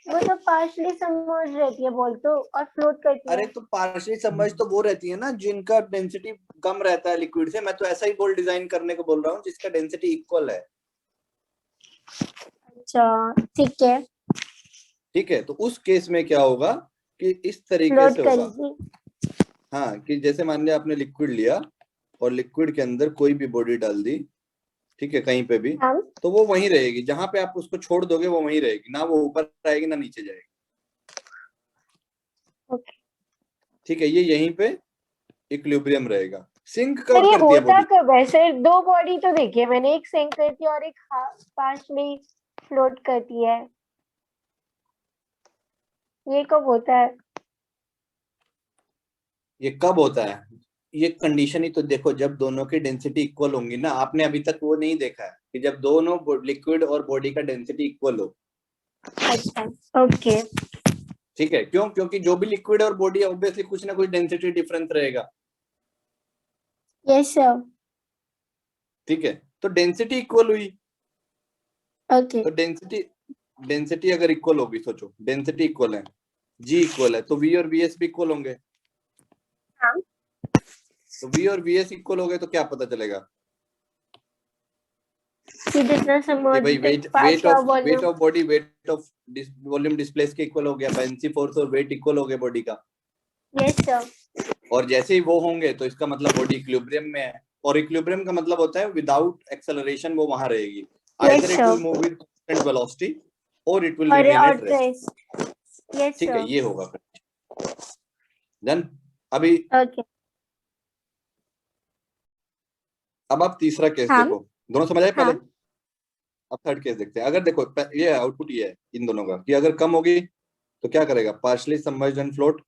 वो तो पार्शली सबमर्ज रहती है बॉल तो, और फ्लोट करती अरे है। तो पार्शियली सबमर्ज तो वो रहती है ना जिनका डेंसिटी कम रहता है लिक्विड से। मैं तो ऐसा ही बॉल डिजाइन करने को बोल रहा हूँ जिसका डेंसिटी इक्वल है। अच्छा, ठीक है। ठीक है, तो उस केस में क्या होगा कि इस तरीके फ्लोट से होगा। करेगी। हाँ, कि जैसे मान लिया आपने लिक्विड लिया और लिक्विड के अंदर कोई भी बॉडी डाल दी, ठीक है, कहीं पे भी, हाँ। तो वो वहीं रहेगी, जहां पे आप उसको छोड़ दोगे वो वहीं रहेगी, ना वो ऊपर आएगी ना नीचे जाएगी। ओके। ठीक है, ये यहीं पे इक्विलिब्रियम रहेगा। सिंक सर कब ये करती है होता बॉडी? कब है सर? दो बॉडी तो देखिए मैंने, एक सिंक करती है और एक पार्शली फ्लोट करती है, ये कब होता है? ये कब होता है? ये कंडीशन ही तो देखो, जब दोनों की डेंसिटी इक्वल होंगी ना। आपने अभी तक वो नहीं देखा है कि जब दोनों लिक्विड और बॉडी का डेंसिटी इक्वल हो। अच्छा, ओके। ठीक है, क्यों? क्योंकि जो भी लिक्विड और बॉडी है ऑब्वियसली कुछ ना कुछ डेंसिटी डिफरेंस रहेगा। Yes sir. ठीक है, तो डेंसिटी इक्वल हुई। ओके। तो डेंसिटी डेंसिटी अगर इक्वल होगी, सोचो डेंसिटी इक्वल है, जी इक्वल है, तो वी और वी एस भी इक्वल होंगे। हाँ। तो वी और वी एस इक्वल हो गए तो क्या पता चलेगा कि जितना कि समझ भाई वेट पास का weight volume. Of body weight of volume displace के इक्वल हो गया, बायनेंसी फोर्स और वेट इक्वल हो गए बॉडी का। Yes sir. और जैसे ही वो होंगे तो इसका मतलब बॉडी इक्विलिब्रियम में है। और इक्विलिब्रियम का मतलब होता है विदाउट एक्सेलरेशन वो वहां रहेगी। Yes either it sir. Will move with constant velocity और इट विल और remain at rest. Rest. Yes ठीक है, सर। ये होगा। देन अभी ओके। अब आप तीसरा केस हाँ। देखो। दोनों समझ आए पहले? हाँ। अब थर्ड केस देखते हैं। अगर देखो ये आउटपुट ये है इन दोनों का कि अगर कम होगी तो क्या करेगा? Partially submerged and float.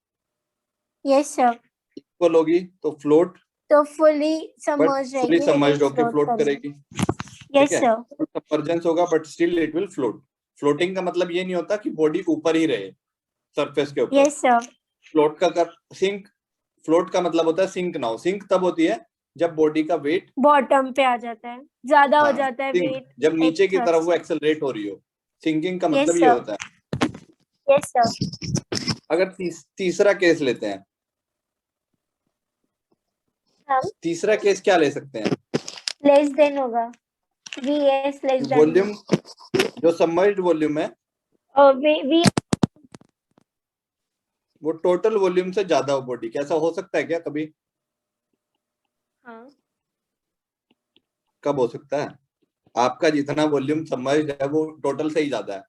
Yes sir. Equal होगी तो फ्लोट, तो फुली बट सबमर्ज फुली रहेगी लेकिन सबमर्ज्ड होके फ्लोट फ्लोट करेगी। करेगी। ठीक यस है, सर। सबमर्जेंस होगा but still it will float. Floating का मतलब ये नहीं होता कि बॉडी ऊपर ही रहे सरफेस के ऊपर। Yes sir. फ्लोट का कर सिंक फ्लोट का मतलब होता है सिंक नाउ। सिंक तब होती है जब बॉडी का वेट, बॉटम पे आ जाता है, ज्यादा हो हाँ जाता है सिंक, वेट। जब एक नीचे की तरफ वो थ्रस्ट। एक्सेलरेट हो रही हो। सिंकिंग का यस मतलब ये सर। होता है। Yes sir. अगर तीसरा केस लेते हैं। हम तीसरा केस क्या ले सकते हैं? लेस देन होगा, V S less than V. Volume, जो सबमर्ज्ड वॉल्यूम है और वी। वो टोटल वॉल्यूम से ज्यादा हो बॉडी। कैसा हो सकता है क्या कभी? हाँ। कब हो सकता है? आपका जितना वॉल्यूम सबमर्ज्ड है वो टोटल से ही ज्यादा है।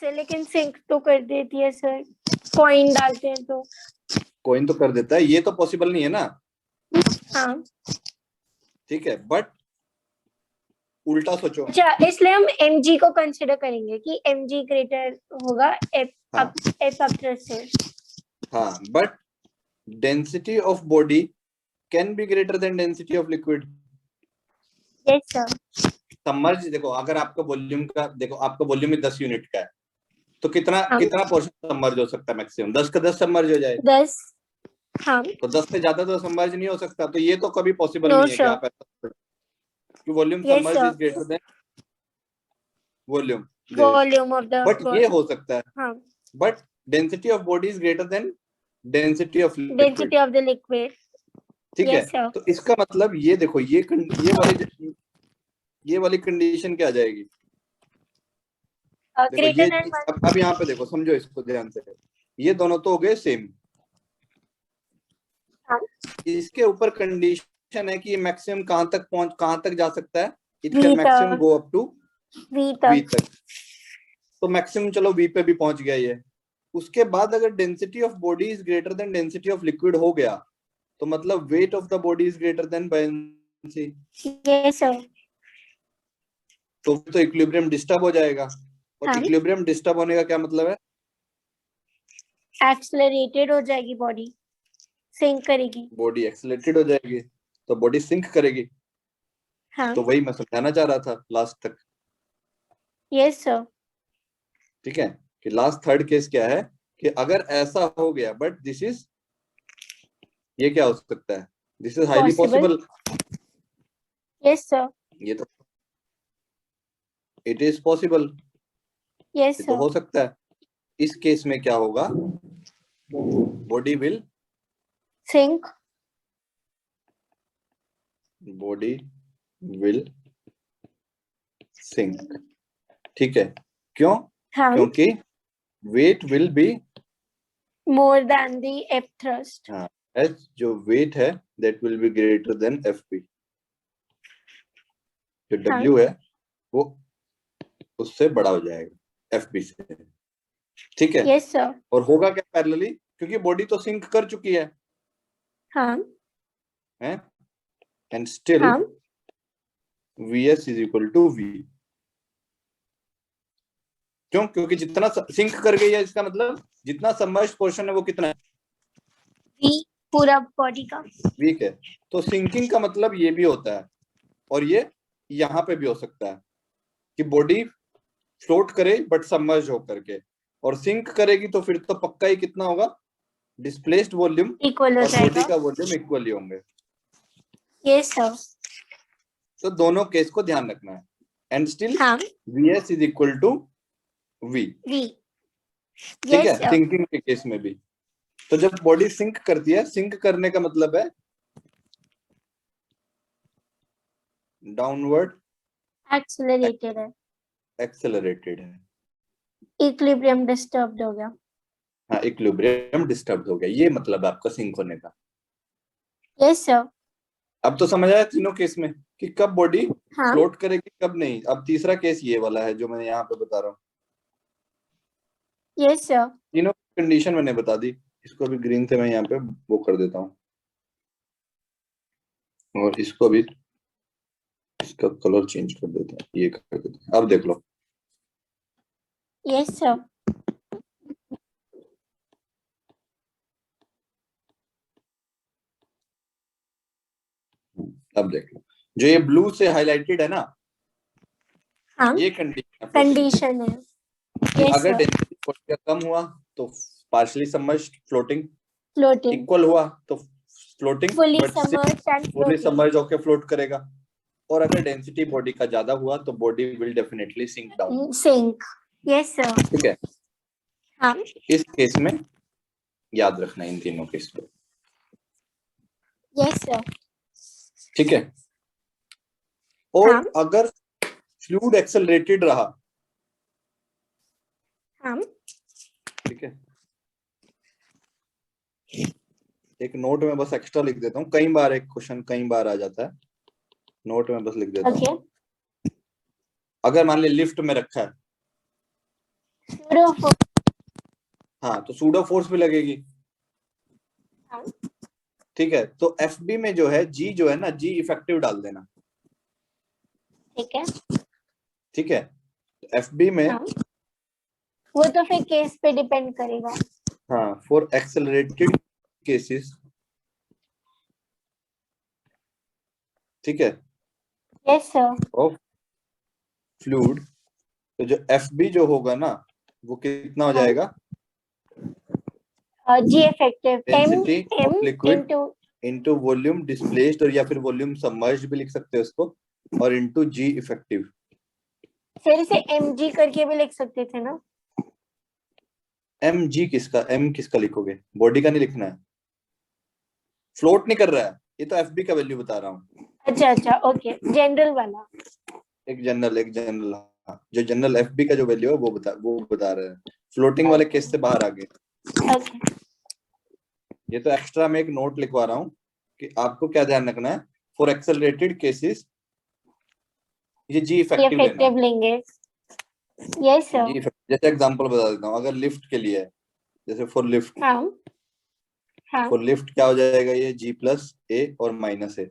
से लेकिन सिंक तो कर देती है सर, कॉइन डालते हैं तो। कोइन तो कर देता है, ये तो पॉसिबल नहीं है ना। हाँ। ठीक है, बट उल्टा सोचो। अच्छा, इसलिए हम mg को कंसिडर करेंगे कि mg ग्रेटर होगा f हाँ अप f अप से। हाँ, but density of body can be greater than density of liquid. Yes sir. Submerge देखो, अगर आपका वॉल्यूम का देखो, आपका वॉल्यूम 10 यूनिट का है तो कितना हाँ। कितना पोर्शन सबमर्ज हो सकता है? मैक्सिमम 10 का 10 सबमर्ज हो जाए। 10। हाँ। तो 10 से ज्यादा तो सबमर्ज नहीं हो सकता। तो ये तो कभी पॉसिबल नो नहीं है कि सर। आप ऐसा कि volume yes submerge sir. Is greater then volume. Volume of the. But ये हो सकता है, हाँ। But density of body is greater than density of liquid. Density of the liquid. ठीक है, यस सर। तो इसका मतलब ये देखो, ये वाली कंडीशन क्या आ जाएगी? देखो ग्रेटर ये देन 1। अब यहाँ पे देखो, समझो इसको ध्यान से। ये दोनों तो हो गए सेम। हाँ। इसके ऊपर कंडीशन है कि ये मैक्सिमम कहां तक जा सकता है? इट कैन वी मैक्सिमम तक। Go up to V V तक। तक। तो मैक्सिमम चलो वी पे भी पहुंच गया ये। उसके बाद अगर density of body is greater than density of liquid हो गया तो मतलब weight of the body is greater than buoyancy. Yes sir. तो इक्विलिब्रियम डिस्टर्ब हो जाएगा। और हाँ। इक्विलिब्रियम डिस्टर्ब होने का क्या मतलब है? एक्सेलरेटेड हो जाएगी बॉडी, सिंक करेगी। बॉडी एक्सेलरेटेड हो जाएगी, तो बॉडी सिंक करेगी। हाँ। तो वही मैं समझाना चाह रहा था लास्ट तक। Yes sir. ठीक है, कि लास्ट थर्ड केस क्या है कि अगर ऐसा हो गया, बट दिस इज, ये क्या हो सकता है? This is highly possible. Possible. Yes sir. ये तो इट इज पॉसिबल, यस ये तो सर। हो सकता है। इस केस में क्या होगा? Body will sink. Body will sink. ठीक है, क्यों? हाँ। क्योंकि weight will be, more than the F thrust. हाँ, एच जो वेट है that will be greater than F P. जो हाँ। डब्ल्यू है वो उससे बड़ा हो जाएगा एफ पी से। ठीक है, यस सर। और होगा क्या पैरेलली? क्योंकि बॉडी तो सिंक कर चुकी है हाँ। एंड स्टिल हाँ। V S is equal to V. क्यों? क्योंकि जितना सिंक कर गई है, इसका मतलब जितना सबमर्ज्ड पोर्शन है वो कितना है? वी, पूरा बॉडी का। वीक है। तो सिंकिंग का मतलब ये भी होता है, और ये यहाँ पे भी हो सकता है कि बॉडी फ्लोट करे बट सबमर्ज हो करके, और सिंक करेगी तो फिर तो पक्का ही कितना होगा? डिस्प्लेस्ड वॉल्यूम इक्वल हो और बॉडी जाएगा। का वॉल्यूम इक्वली होंगे। Yes sir. तो दोनों केस को ध्यान रखना है, एंड स्टिल हाँ। Vs is equal to V। V. ठीक है, यस सर। सिंकिंग के केस में भी। तो जब बॉडी सिंक करती है, सिंक करने का मतलब है डाउनवर्ड एक्सेलरेटेड है। एक्सेलरेटेड है। इक्विलिब्रियम डिस्टर्ब्ड हो गया। हाँ, इक्विलिब्रियम डिस्टर्ब हो गया, ये मतलब है आपका सिंक होने का। Yes sir. अब तो समझ आया तीनों केस में कि कब बॉडी हाँ। फ्लोट करेगी कब नहीं। अब तीसरा केस ये वाला है जो मैं यहाँ पे बता रहा हूँ। Yes sir. तीनों कंडीशन मैंने बता दी। इसको भी ग्रीन से मैं यहाँ पे वो कर देता हूँ, और इसको भी, इसका कलर चेंज कर देते हैं, ये कर देते हैं। अब देख लो, यस सर। अब देख लो, जो ये ब्लू से हाईलाइटेड है ना, हाँ, ये कंडीशन कंडीशन है। कि यस अगर सर। डेंसिटी का कम हुआ तो partially submerged floating, floating. Equal हुआ तो floating fully but submerged and fully floating. Submerge होकर फ्लोट करेगा। और अगर डेंसिटी बॉडी का ज्यादा हुआ तो body will definitely sink down. Sink. Yes sir. ठीक है, हाँ। इस केस में याद रखना इन तीनों केस को। Yes sir. ठीक है, और हाँ। अगर फ्लूइड एक्सेलरेटेड रहा, हाँ। ठीक है, एक नोट में बस एक्स्ट्रा लिख देता हूँ, कई बार एक क्वेश्चन कई बार आ जाता है, नोट में बस लिख देता हूँ। ओके। अगर मान ली लिफ्ट में रखा है, सूडो फोर्स। हाँ, तो सूडो फोर्स भी लगेगी। हाँ। ठीक है, तो एफ बी में जो है जी, जो है ना, जी इफेक्टिव डाल देना। ठीक है। ठीक है, एफ बी में, हाँ, वो तो फिर केस पे डिपेंड करेगा। हाँ, फॉर एक्सेलरेटेड केसेस, ठीक है, यस सर। ऑफ फ्लूइड, तो जो एफ बी जो होगा ना, वो कितना हो जाएगा? G effective M density M of liquid into into volume displaced, और या फिर वॉल्यूम सबमर्ज्ड भी लिख सकते हो उसको, और इनटू जी इफेक्टिव। फिर से एम जी करके भी लिख सकते थे ना। एम जी किसका, एम किसका लिखोगे? बॉडी का नहीं लिखना है, फ्लोट नहीं कर रहा है, ये तो एफ बी का वैल्यू बता रहा हूँ। अच्छा अच्छा, ओके, जनरल वाला। एक जनरल, हाँ, जो जनरल एफ बी का जो वैल्यू है वो बता रहे हैं। फ्लोटिंग वाले केस से बाहर आ गए। ओके। ये तो एक्स्ट्रा में एक नोट लिखवा रहा हूँ कि आपको क्या ध्यान रखना है, फॉर एक्सेलरेटेड केसेस ये जी इफेक्टिव लेना है। इफेक्टिव लेंगे। Yes sir. जी इफेक्टिव, जैसे एग्जांपल बता देता हूँ, अगर लिफ्ट के लिए है, जैसे फॉर लिफ्ट, हाँ। हाँ, फॉर लिफ्ट क्या हो जाएगा? ये जी प्लस ए और माइनस ए।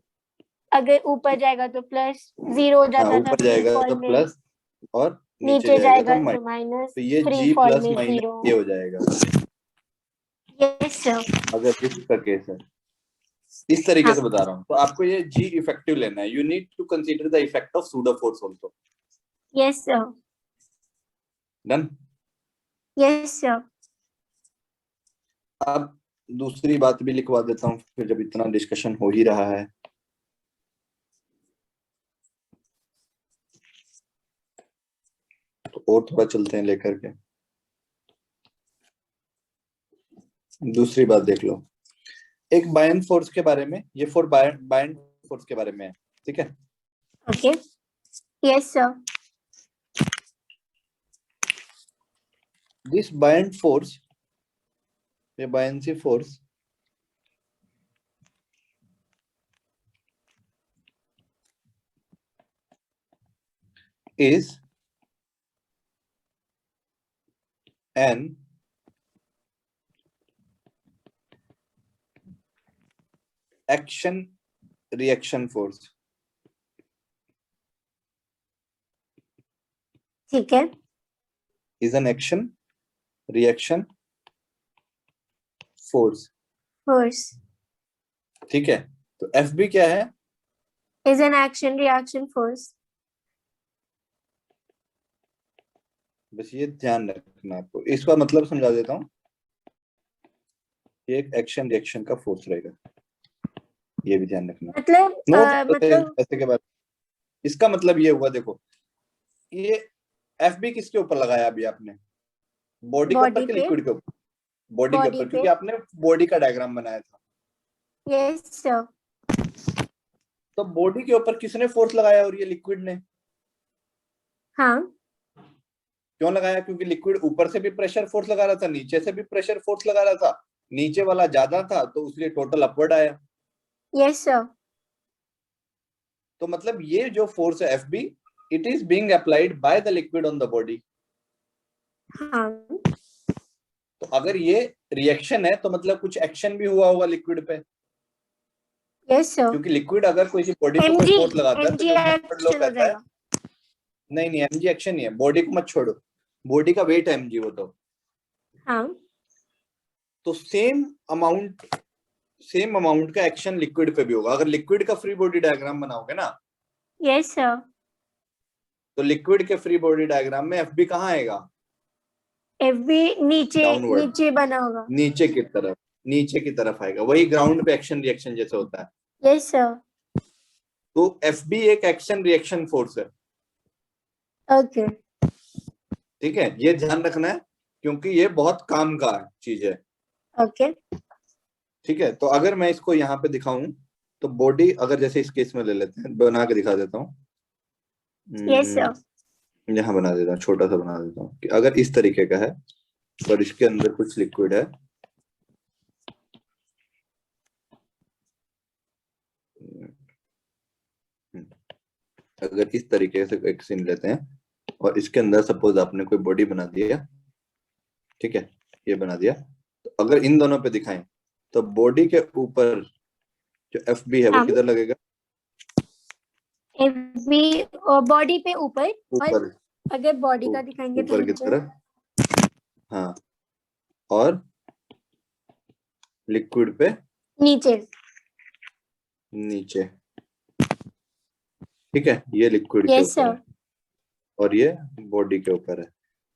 अगर ऊपर जाएगा तो प्लस, जीरो हो हाँ, जाता था ऊपर फ्री जाएगा फॉल तो में। प्लस, और नीचे नीचे जाएगा तो जाएगा तो माइनस। माइनस, तो ये फ्री जी फॉल प्लस में माइनस जीरो। ये हो जाएगा यस सर। अगर लिफ्ट का केस है। इस तरीके हाँ। से बता रहा हूँ, तो आपको ये जी इफेक्टिव लेना है। You need to consider the effect of pseudo force also. Yes sir. Done. Yes sir. अब दूसरी बात भी लिखवा देता हूँ फिर, जब इतना डिस्कशन हो ही रहा है। तो और थोड़ा चलते हैं लेकर के, दूसरी बात देख लो। एक बायन फोर्स के बारे में, ये फॉर बायन फोर्स के बारे में है, ठीक है। Okay. Yes sir. This buoyant force, ये buoyancy force is an action reaction force। ठीक है। Is an action reaction force. Force ठीक है, तो एफ बी क्या है? Is an action reaction force. बस ये ध्यान रखना आपको, इसका मतलब समझा देता हूँ। ये एक एक्शन रिएक्शन का फोर्स रहेगा, ये भी ध्यान रखना। मतलब नोट मतलब ऐसे के बाद इसका मतलब ये हुआ, देखो ये एफ बी किसके ऊपर लगाया अभी आपने? बॉडी के ऊपर बॉडी कि पे। लिक्विड के ऊपर? बॉडी के बॉडी ऊपर, पे। क्योंकि आपने बॉडी का डायग्राम बनाया था। Yes sir. तो बॉडी के ऊपर किसने फोर्स लगाया? और ये लिक्विड ने। हाँ। क्यों लगाया? क्योंकि लिक्विड ऊपर से भी प्रेशर फोर्स लगा रहा था, नीचे से भी प्रेशर फोर्स लगा रहा था, नीचे वाला ज्यादा था तो उसलिए टोटल अपवर्ड आया। Yes sir. तो मतलब ये जो फोर्स है F B, it is being applied by the liquid on the body. हाँ। तो अगर ये रिएक्शन है तो मतलब कुछ एक्शन भी हुआ होगा लिक्विड पे, यस सर। क्योंकि लिक्विड अगर कोई बॉडी पे कोई एमजी फोर्स लगाता है तो एमजी जो फॉरवर्ड लो एक्शन हो कहता है। जाएगा। नहीं नहीं, एमजी एक्शन नहीं है, बॉडी को मत छोड़ो, बॉडी का वेट है एमजी वो तो। हाँ। तो सेम अमाउंट का एक्शन लिक्विड पे भी होगा। अगर लिक्विड का फ्री बॉडी डायग्राम बनाओगे ना, यस सर। तो लिक्विड के फ्री बॉडी डायग्राम में एफ बी कहाँ आएगा? एफ बी नीचे डाउनवर्ड, नीचे बना होगा। नीचे की तरफ आएगा, वही ग्राउंड पे एक्शन रिएक्शन जैसे होता है। Yes sir. तो एफ बी एक एक्शन रिएक्शन फोर्स है। ओके। ठीक है, ये ध्यान रखना है क्योंकि ये बहुत काम का चीज है। ओके। ठीक है, तो अगर मैं इसको यहाँ पे दिखाऊं तो बॉडी, अगर जैसे इस केस में ले लेते हैं, बना के दिखा देता हूँ। Yes sir. यहाँ बना देता हूँ, छोटा सा बना देता हूँ कि अगर इस तरीके का है और इसके अंदर कुछ लिक्विड है, अगर इस तरीके से एक सीन लेते हैं और इसके अंदर सपोज आपने कोई बॉडी बना दिया, ठीक है, ये बना दिया, तो अगर इन दोनों पे दिखाएं तो बॉडी के ऊपर जो एफ बी है वो किधर लगेगा? एफ बी बॉडी पे ऊपर। ऊपर, और अगर बॉडी का दिखाएंगे तो ऊपर की नीचे। तरफ। हाँ, और लिक्विड पे नीचे। नीचे। ठीक है, ये लिक्विड के यस ऊपर सर। है और ये बॉडी के ऊपर है,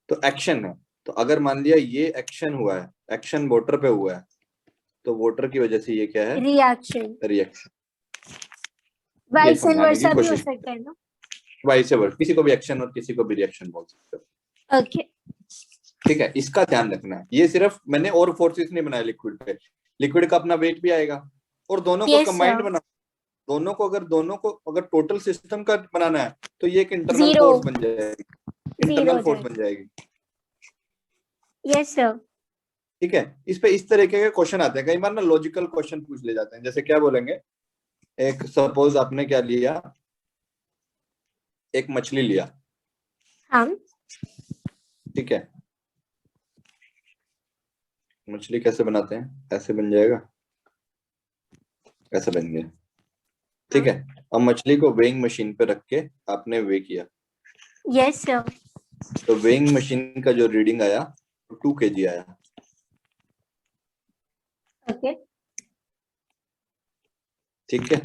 तो एक्शन है। तो अगर मान लिया ये एक्शन हुआ है, एक्शन वाटर पे हुआ है, तो वाटर की वजह से ये क्या है? रिएक्शन। रिएक्शन। ये वाइस एंड समझाने की वर्सा भी हो कोशिश, सकता है ना? वाइस वर्सा, किसी को भी एक्शन और किसी को भी रिएक्शन बोल सकते हो। ओके। ठीक है, इसका ध्यान रखना है। ये सिर्फ मैंने और फोर्सेस नहीं बनाया लिक्विड पे, लिक्विड का अपना वेट भी आएगा और दोनों को Yes, कंबाइंड sir. बना, दोनों को अगर टोटल सिस्टम का बनाना है तो ये एक इंटरनल Zero. फोर्स बन जाएगी, इंटरनल हो फोर्स जाएगा। बन जाएगी। Yes sir. ठीक है, इस पे इस तरीके के क्वेश्चन आते हैं, कई बार ना लॉजिकल क्वेश्चन पूछ ले जाते हैं। जैसे क्या बोलेंगे, एक सपोज आपने क्या लिया, एक मछली लिया, हाँ। ठीक है, मछली कैसे बनाते हैं? ऐसे बन जाएगा, ऐसा बन गया। ठीक है, अब मछली को वेइंग मशीन पे रख के आपने वे किया। Yes sir. तो वेइंग मशीन का जो रीडिंग आया 2 kg आया। ओके। ठीक है,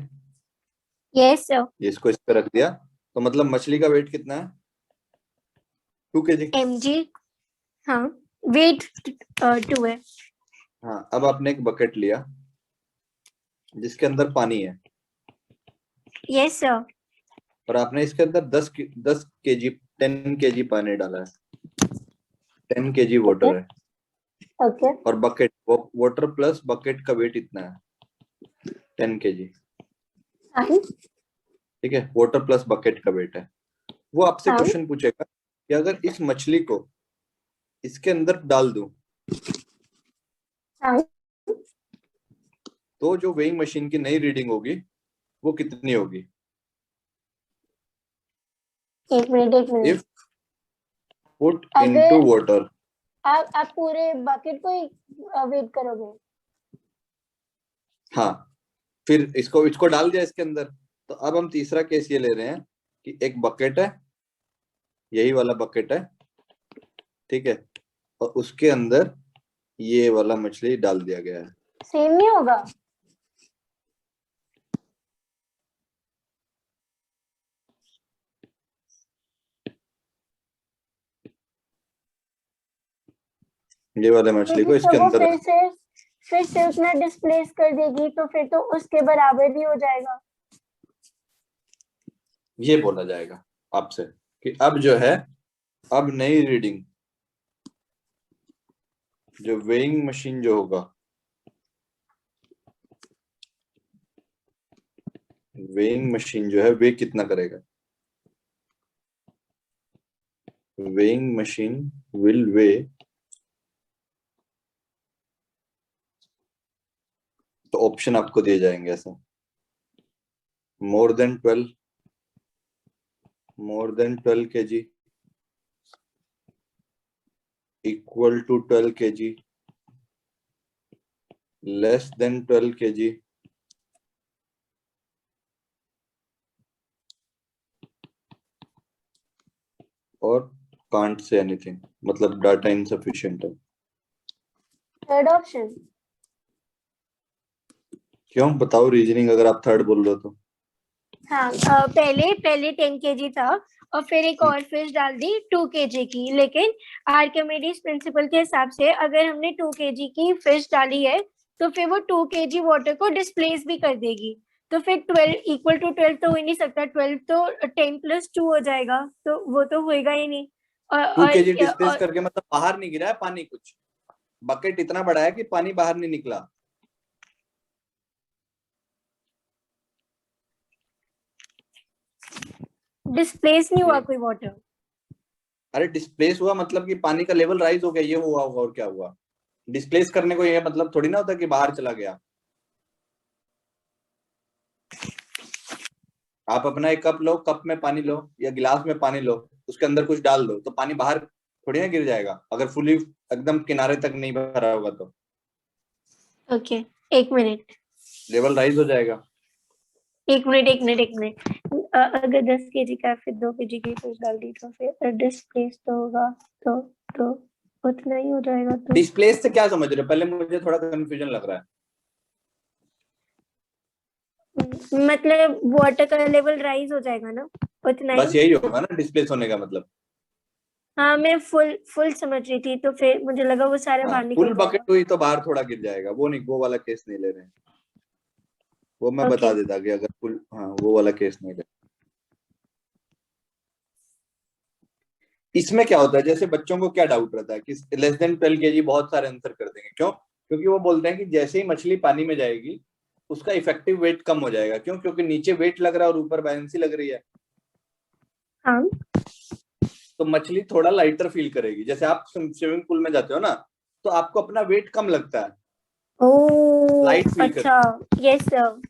यस सर। इसको इस पे रख दिया तो मतलब मछली का वेट कितना है? 2 kg। mg। हाँ। वेट 2 है। हाँ, अब आपने एक बकेट लिया जिसके अंदर पानी है, यस सर। और आपने इसके अंदर 10 kg 10 kg पानी डाला है, 10 kg वाटर है, ओके। और बकेट वाटर प्लस बकेट का वेट इतना है 10 kg। ठीक है, वाटर प्लस बकेट का वेट है। वो आपसे हाँ। क्वेश्चन पूछेगा कि अगर इस मछली को इसके अंदर डाल दूं हाँ। तो जो वेइंग मशीन की नई रीडिंग होगी वो कितनी होगी? एक minute. If put into water. आप पूरे बकेट को वेट करोगे? हाँ, फिर इसको डाल दिया इसके अंदर। तो अब हम तीसरा केस ये ले रहे हैं कि एक बकेट है, यही वाला बकेट है, ठीक है, और उसके अंदर ये वाला मछली डाल दिया गया है। सेम नहीं होगा? ये वाले मछली को इसके तो वो अंदर फिर से उतना डिस्प्लेस कर देगी, तो फिर तो उसके बराबर ही हो जाएगा। ये बोला जाएगा आपसे कि अब जो है, अब नई रीडिंग जो वेइंग मशीन जो होगा, वेइंग मशीन जो है वे कितना करेगा, वेइंग मशीन विल वे, तो ऑप्शन आपको दिए जाएंगे ऐसा, more than 12 kg, equal to 12 kg, less than 12 kg, और कांट से एनीथिंग, मतलब डाटा इनसफिशिएंट है। Third option. क्यों, बताओ रीजनिंग, अगर आप थर्ड बोल रहे हो तो। हाँ, पहले 10 kg था और फिर एक और फिश डाल दी 2 kg की, लेकिन आर्किमिडीज प्रिंसिपल के हिसाब से अगर हमने 2 kg की फिश डाली है तो फिर वो 2 kg वाटर को डिस्प्लेस भी कर देगी, तो फिर 12 इक्वल टू 12 तो हो ही नहीं सकता, 12 तो 10 + 2 हो जाएगा, तो वो तो होएगा ही नहीं। 2 kg डिस्प्लेस और करके मतलब बाहर नहीं गिरा है पानी, कुछ बकेट इतना बड़ा है कि पानी बाहर नहीं निकला। डिस्प्लेस नहीं हुआ कोई वाटर। अरे डिस्प्लेस हुआ मतलब कि पानी का लेवल राइज हो गया, ये हुआ होगा, और क्या हुआ। डिस्प्लेस करने को ये मतलब थोड़ी ना होता कि बाहर चला गया। आप अपना एक कप लो, कप में पानी लो या गिलास में पानी लो, उसके अंदर कुछ डाल दो तो पानी बाहर थोड़ी ना गिर जाएगा, अगर फुली एकदम किनारे तक नहीं भरा होगा तो। ओके, 1 मिनट, लेवल राइज हो जाएगा। 1 मिनट। अगर 10 kg का फिर 2 kg की फिश डाल दी तो फिर डिस्प्लेस तो होगा, तो उतना ही हो जाएगा। तो डिस्प्लेस से क्या समझ रहे हो, पहले मुझे थोड़ा कंफ्यूजन लग रहा है। मतलब वाटर का लेवल राइज हो जाएगा ना, उतना बस ही। यही होगा ना डिस्प्लेस होने का मतलब। हाँ, मैं फुल समझ रही थी, तो फिर मुझे लगा वो सारा हाँ, बाहर फुल निकल बकेट जाएगा। हुई तो बाहर थोड़ा गिर जाएगा, वो नहीं, वो वाला केस नहीं ले रहे हैं। वो मैं ओके। बता देता कि अगर फुल, हाँ वो वाला केस नहीं ले। इसमें क्या होता है, जैसे बच्चों को क्या डाउट रहता है कि लेस देन 12 kg, बहुत सारे आंसर कर देंगे, क्यों, क्योंकि वो बोलते हैं कि जैसे ही मछली पानी में जाएगी उसका इफेक्टिव वेट कम हो जाएगा। क्यों, क्योंकि नीचे वेट लग रहा है और ऊपर बैलेंसी लग रही है, हाँ। तो मछली थोड़ा लाइटर फील करेगी। जैसे आप स्विमिंग पूल में जाते हो ना, तो आपको अपना वेट कम लगता है, ओ, लाइट फील कर। अच्छा। Yes sir.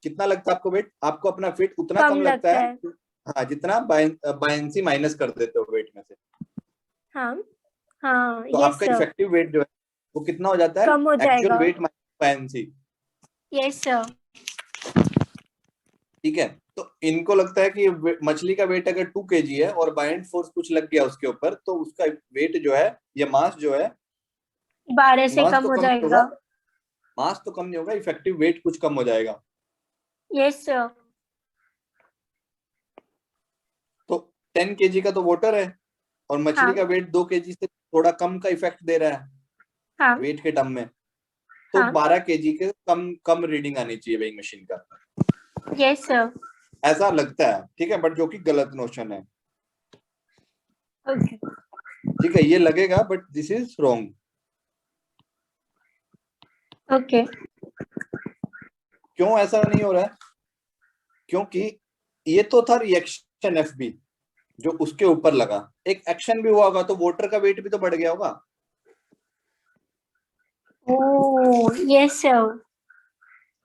कितना लगता है आपको वेट, आपको अपना वेट उतना कम कम लगता लगता है, है। हाँ, जितना बायंसी माइनस कर देते हो वेट में से। हाँ हाँ, तो यस आपका सर। इफेक्टिव वेट जो है वो कितना हो जाता है, कम हो एक्चुअल जाएगा। Wait minus buoyancy. Yes sir. ठीक है, तो इनको लगता है कि मछली का वेट अगर 2 kg है और बाइंड फोर्स कुछ लग गया उसके ऊपर, तो उसका वेट जो है, या मास जो है, 12 से मास कम तो हो कम नहीं होगा, जाएगा। मास तो कम नहीं होगा, इफेक्टिव वेट कुछ कम हो जाएगा। Yes sir. तो 10 kg का तो वाटर है, और मछली हाँ का वेट 2 kg से थोड़ा कम का इफेक्ट दे रहा है हाँ वेट के टर्म में, तो हाँ। 12 kg के कम कम रीडिंग आनी चाहिए वेइंग मशीन का, यस सर। ऐसा लगता है। ठीक है, बट जो कि गलत नोशन है। ओके। ठीक है, ये लगेगा but this is wrong. Okay. क्यों ऐसा नहीं हो रहा है, क्योंकि ये तो था रिएक्शन एफ बी जो उसके ऊपर लगा, एक एक्शन भी हुआ होगा तो वाटर का वेट भी तो बढ़ गया होगा। ओह, यस सर।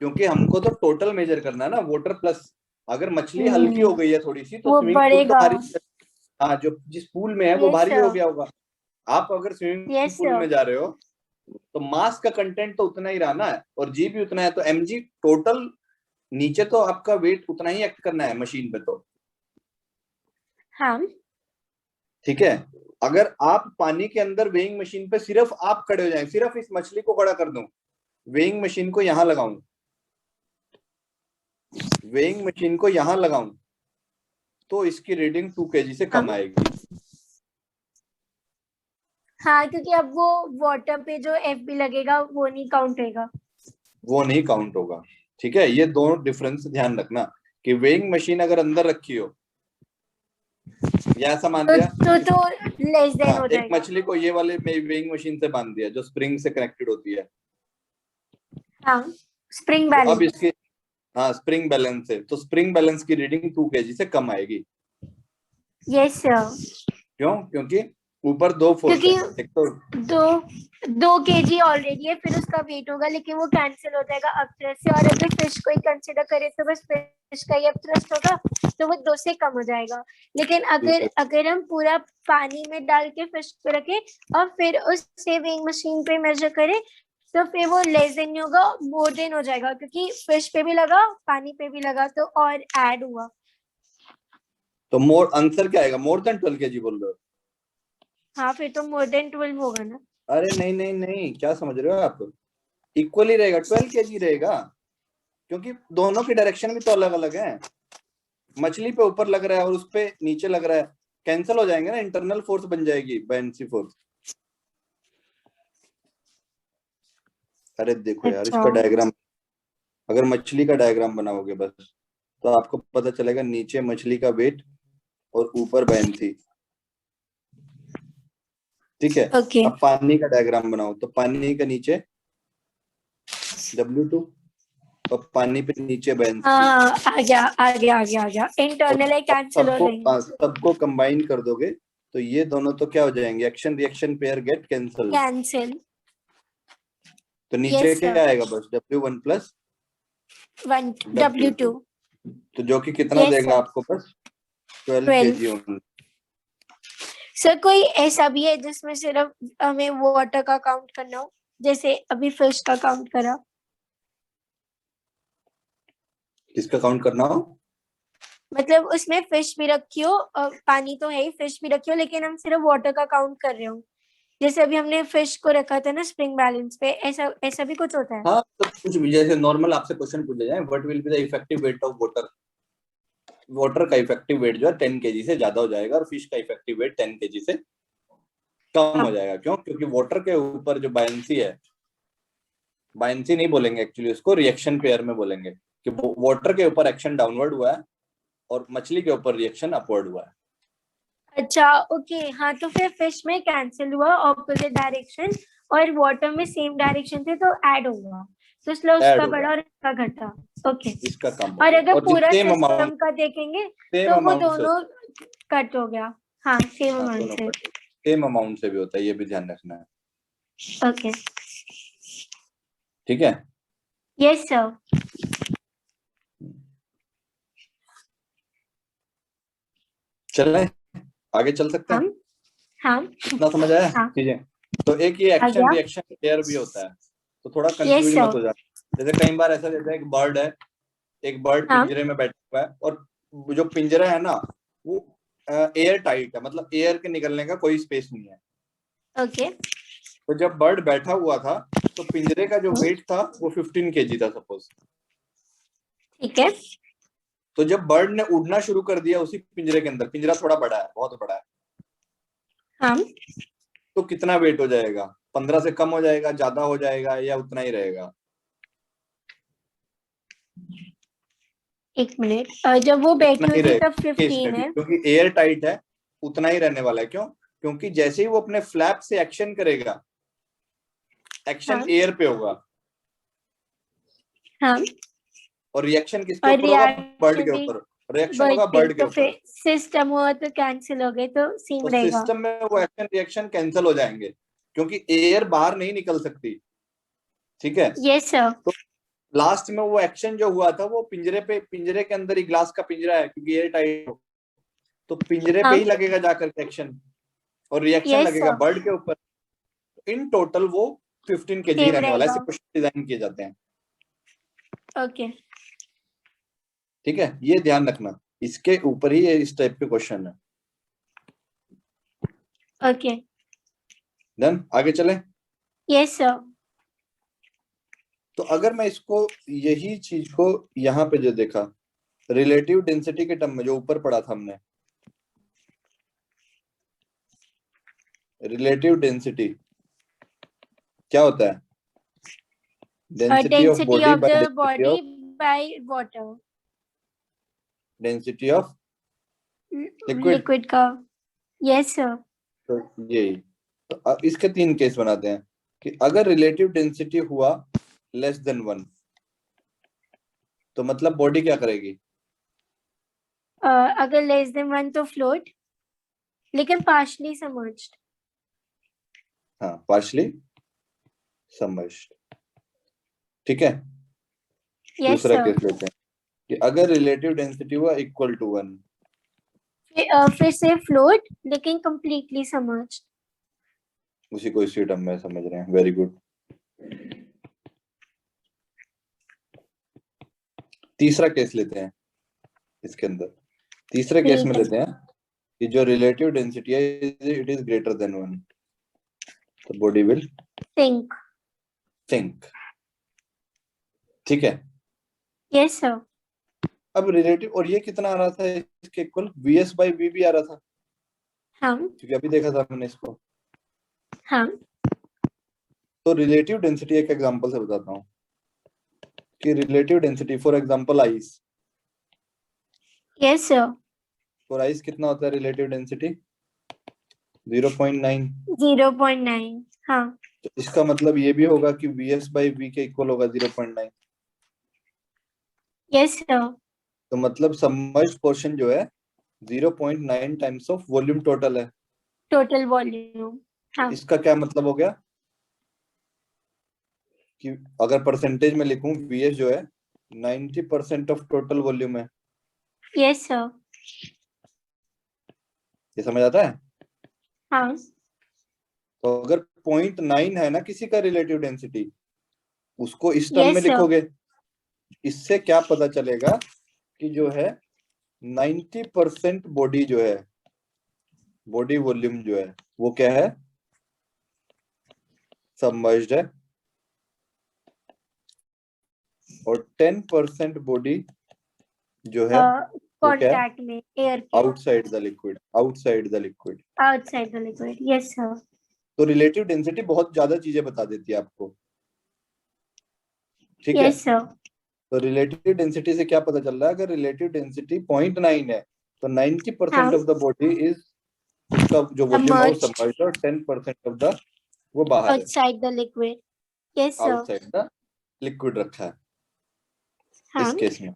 क्योंकि हमको तो टोटल मेजर करना है ना, वाटर प्लस। अगर मछली हल्की हम्म, हो गई है थोड़ी सी तो वो स्विमिंग पूल तो बढ़ेगा। भारी, हाँ, जो जिस पूल में है वो यस भारी हो सर। गया होगा। आप अगर स्विमिंग यस पूल सर। में जा रहे हो तो मास का कंटेंट तो उतना ही रहना है और जी भी उतना है, तो एम जी टोटल नीचे तो आपका वेट उतना ही एक्ट करना है मशीन पे तो। हाँ ठीक है, अगर आप पानी के अंदर वेइंग मशीन पे सिर्फ आप खड़े हो जाएं, सिर्फ इस मछली को खड़ा कर दूं, वेइंग मशीन को यहां लगाऊं, वेइंग मशीन को यहां लगाऊं, तो इसकी रीडिंग 2 kg से कम हाँ आएगी। हाँ, क्योंकि अब वो वाटर पे जो एफ बी लगेगा वो नहीं काउंट होगा। वो नहीं काउंट होगा। ठीक है, ये दोनों डिफरेंस ध्यान रखना कि वेइंग मशीन अगर अंदर रखी हो, या ऐसा मान लिया तो लेस देन हाँ, हो एक जाएगा। मछली को ये वाले वेइंग मशीन से बांध दिया जो स्प्रिंग से कनेक्टेड होती है, हाँ, स्प्रिंग तो अब बैलेंस। इसकी हाँ स्प्रिंग बैलेंस से, तो स्प्रिंग बैलेंस की रीडिंग 2 kg से कम आएगी। Yes sir. क्यों? क्योंकि ऊपर दो फोर्स है, क्योंकि एक तो दो 2 kg ऑलरेडी है, फिर उसका वेट होगा, लेकिन वो कैंसिल हो जाएगा अप थ्रस्ट से। और अगर फिश को ही कंसिडर करें तो बस फिश का ही अप थ्रस्ट होगा, तो वो 2 से कम हो जाएगा। लेकिन अगर हम पूरा पानी में डाल के फिश को रखें और फिर उस वेइंग मशीन पे मेजर करें, तो फिर वो लेस देन नहीं होगा, मोर देन हो जाएगा, क्योंकि फिश पे भी लगा, पानी पे भी लगा, तो और ऐड हुआ। तो मोर आंसर क्या आएगा? मोर देन 12 kg बोल रहे हो? हाँ, फिर तो मोर देन 12 होगा ना। अरे नहीं नहीं नहीं, क्या समझ रहे हो आप? इक्वली रहेगा, 12 kg रहेगा, क्योंकि दोनों की डायरेक्शन भी तो अलग अलग है। मछली पे ऊपर लग रहा है और उस पे नीचे लग रहा है, कैंसिल हो जाएंगे ना, इंटरनल फोर्स बन जाएगी बायनेंसी फोर्स। अरे देखो यार, अच्छा। इसका डायग्राम, अगर मछली का डायग्राम बनाओगे बस, तो आपको पता चलेगा नीचे मछली का वेट और ऊपर बायनेंसी। ठीक है, ओके। अब पानी का डायग्राम बनाओ, तो पानी के नीचे W2 और पानी पे नीचे बायनेंसी, हाँ, आ गया आ गया आ गया आ गया, और इंटरनल है, कैंसिल हो जाएंगे। सबको कंबाइन कर दोगे, तो ये दोनों तो क्या हो जाएंगे? Action reaction pair get cancel. Cancel. तो नीचे यस सर। क्या आएगा? बस W1 प्लस 1 W2। W2, तो जो कि कितना यस देगा सर। आपको? बस 12 kg 12। ओनली। सर कोई ऐसा भी है जिसमें सिर्फ हमें वाटर का काउंट करना हो, जैसे अभी फिश का काउंट करा? किसका काउंट करना हो? मतलब उसमें फिश भी रखी हो, पानी तो है ही, फिश भी रखी हो, लेकिन हम सिर्फ वाटर का काउंट कर रहे हो, जैसे अभी हमने फिश को रखा था ना स्प्रिंग बैलेंस पे, ऐसा ऐसा भी कुछ होता है? हाँ, तो कुछ भी, जैसे नॉर्मल आपसे क्वेश्चन पूछे जाए, what will be the effective weight of water, water का इफेक्टिव वेट जो है 10 kg से ज्यादा हो जाएगा, और फिश का इफेक्टिव वेट 10 kg से कम हो हाँ। जाएगा। क्यों? क्योंकि वाटर के ऊपर जो बायनेंसी है, बायनेंसी नहीं बोलेंगे एक्चुअली, उसको रिएक्शन पेयर में बोलेंगे, कि वाटर के ऊपर एक्शन डाउनवर्ड हुआ है और मछली के ऊपर रिएक्शन अपवर्ड हुआ है। अच्छा, ओके। हाँ, तो फिर फिश में कैंसिल हुआ ऑपोजिट डायरेक्शन, और वाटर में सेम डायरेक्शन थे तो ऐड हुआ, तो इसलिए ऐड उसका होगा, बढ़ा और इसका घटा। ओके। इसका कम हो और गया, अगर और पूरा सेम सिस्टम अमाउंट, का देखेंगे सेम तो वो अमाउंट से, दोनों कट हो गया। हाँ, सेम हाँ अमाउंट दोनों से। का सेम अमाउंट से भी होता है, ये भी ध्यान रखना है। ओके। ठीक है, यस सर। चलें आगे, चल सकते हैं? हम। हाँ। इतना समझ आया हाँ, चीजें? तो एक ये आ एक्शन गया। रिएक्शन पेयर भी होता है, तो थोड़ा यस कंफ्यूज मत सर। हो जाए। जैसे कई बार ऐसा रहता है, एक बर्ड है, एक बर्ड हाँ। पिंजरे में बैठा हुआ है, और जो पिंजरा है ना, वो एयर टाइट है, मतलब एयर के निकलने का कोई स्पेस नहीं है। ओके। तो जब बर्ड बैठा हुआ था, तो पिंजरे का जो वेट था वो 15 kg था सपोज। ठीक है। तो जब बर्ड ने उड़ना शुरू कर दिया उसी पिंजरे के अंदर, पिंजरा थोड़ा बड़ा है, बहुत बड़ा है, हाँ, तो कितना वेट हो जाएगा? 15 से कम हो जाएगा, ज्यादा हो जाएगा, या उतना ही रहेगा? 1 मिनट, जब वो उतना बैठी हुई ही थी रहेगा तब केस में 15 भी, है। क्योंकि एयर टाइट है, उतना ही रहने वाला है। क्यों? क्योंकि जैसे ही वो अपने फ्लैप से एक्शन करेगा, एक्शन हाँ। एयर पे होगा, हाँ, और रिएक्शन किसके और ऊपर होगा? बर्ड रिएक्शन के भी ऊपर, रिएक्शन बर्ड होगा पे, बर्ड के तो ऊपर। फिर सिस्टम हुआ तो कैंसिल हो गए, तो सेम तो रहेगा। सिस्टम में वो एक्शन रिएक्शन कैंसिल हो जाएंगे, क्योंकि एयर बाहर नहीं निकल सकती। ठीक है, यस सर। तो लास्ट में वो एक्शन जो हुआ था, वो पिंजरे पे, पिंजरे के अंदर ही, ग्लास का पिंजरा है क्योंकि एयर टाइट, तो पिंजरे पे हाँ। ही लगेगा जाकर के एक्शन, और रिएक्शन यस लगेगा सर। बर्ड के ऊपर। इन टोटल वो 15 kg ही सेम रहने वाला है। रहेगा। ऐसे क्वेश्चन डिजाइन किए जाते हैं। ओके। ठीक है, ये ध्यान रखना, इसके ऊपर ही इस टाइप के क्वेश्चन है। ओके, डन, आगे चले। Yes sir. तो अगर मैं इसको, यही चीज को यहाँ पे जो देखा, रिलेटिव डेंसिटी के टर्म में जो ऊपर पढ़ा था हमने, रिलेटिव डेंसिटी क्या होता है? Density of density body of by the density body of, by water, density of liquid. Liquid का। Yes sir. तो यही, तो अब इसके 3 केस बनाते हैं कि अगर रिलेटिव डेंसिटी हुआ लेस देन 1, तो मतलब बॉडी क्या करेगी? अगर लेस देन 1 तो फ्लोट, लेकिन पार्शली सबमर्ज्ड। हाँ, पार्शली सबमर्ज्ड। ठीक है, यस दूसरा सर। केस लेते हैं कि अगर रिलेटिव डेंसिटी हुआ इक्वल टू 1, फिर से फ्लोट लेकिन कंप्लीटली सबमर्ज्ड। उसी को इसी टर्म में समझ रहे हैं, वेरी गुड। तीसरा केस लेते हैं इसके अंदर, तीसरे केस में ठीक है। लेते हैं कि जो रिलेटिव डेंसिटी है इट इज ग्रेटर देन 1, तो बॉडी विल सिंक। ठीक है। Yes sir. अब रिलेटिव, और ये कितना आ रहा था इसके इक्वल, vs बाई v भी आ रहा था, हाँ क्योंकि अभी देखा था हमने इसको। हाँ। तो रिलेटिव डेंसिटी एक एग्जांपल से बताता हूँ कि relative density for example ice, yes sir. For ice कितना होता है रिलेटिव डेंसिटी? 0.9। 0.9। हाँ। तो इसका मतलब ये भी होगा कि vs बाई v के इक्वल होगा 0.9। Yes sir. तो मतलब सबमर्ज्ड पोर्शन जो है 0.9 टाइम्स ऑफ वॉल्यूम टोटल है। Total volume. हाँ। इसका क्या मतलब हो गया कि अगर परसेंटेज में लिखूं, vs जो है 90% ऑफ टोटल वॉल्यूम है। Yes sir. ये समझ आता है? हाँ। तो अगर 0.9 है ना किसी का रिलेटिव डेंसिटी, उसको इस टर्म में यस सर। लिखोगे, इससे क्या पता चलेगा कि जो है 90% बॉडी जो है, बॉडी वॉल्यूम जो है वो क्या है? सबमर्ज्ड है। और 10% बॉडी जो है वो क्या है? कांटेक्ट में एयर के। Outside the liquid, outside the liquid. Outside the liquid. Yes sir. तो रिलेटिव डेंसिटी बहुत ज्यादा चीजें बता देती है आपको, ठीक है। Yes sir. तो रिलेटिव डेंसिटी से क्या पता चल रहा है? अगर रिलेटिव डेंसिटी 0.9 है तो 90% हाँ। ऑफ द बॉडी इज, उसका जो वॉल्यूम है वो सबमर्ज्ड सबमर्ज्ड, और 10% ऑफ द वो बाहर है, outside the liquid. Yes sir. Outside the liquid रखा है हाँ। इस केस में।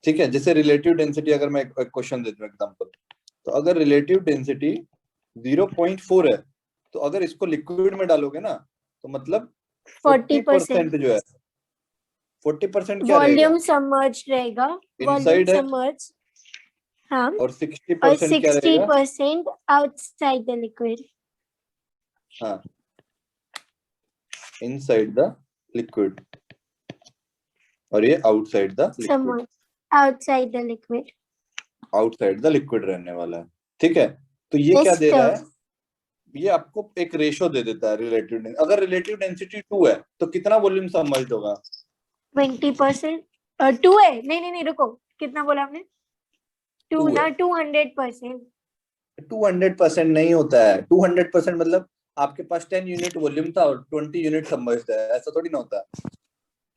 ठीक है, जैसे रिलेटिव डेंसिटी, अगर मैं एक क्वेश्चन देता हूँ एग्जांपल, तो अगर रिलेटिव डेंसिटी 0.4 है, तो अगर इसको लिक्विड में डालोगे ना, तो मतलब 40% 40% जो है, 40% क्या रहेगा? वॉल्यूम सबमर्ज्ड रहेगा। वॉल्यूम इनसाइड है। सबमर्ज्ड। हाँ। और और 60% क्या रहेगा? 60% आउटसाइड द लिक्विड। हाँ, इनसाइड द लिक्विड, और ये outside the liquid, submerged outside the liquid. Outside the liquid रहने वाला है। ठीक है, तो ये क्या यस दे रहा सर। है? ये आपको एक रेशो दे देता है रिलेटिव। अगर रिलेटिव डेंसिटी 2 है तो कितना वॉल्यूम सबमर्ज्ड होगा? 20%। 2 है? नहीं नहीं नहीं, रुको, कितना बोला आपने? 2 2 ना, है। 200%। 200% नहीं होता है। 200% मतलब आपके पास 10 यूनिट वॉल्यूम था और 20 यूनिट सबमर्ज्ड है, ऐसा थोड़ी ना होता है।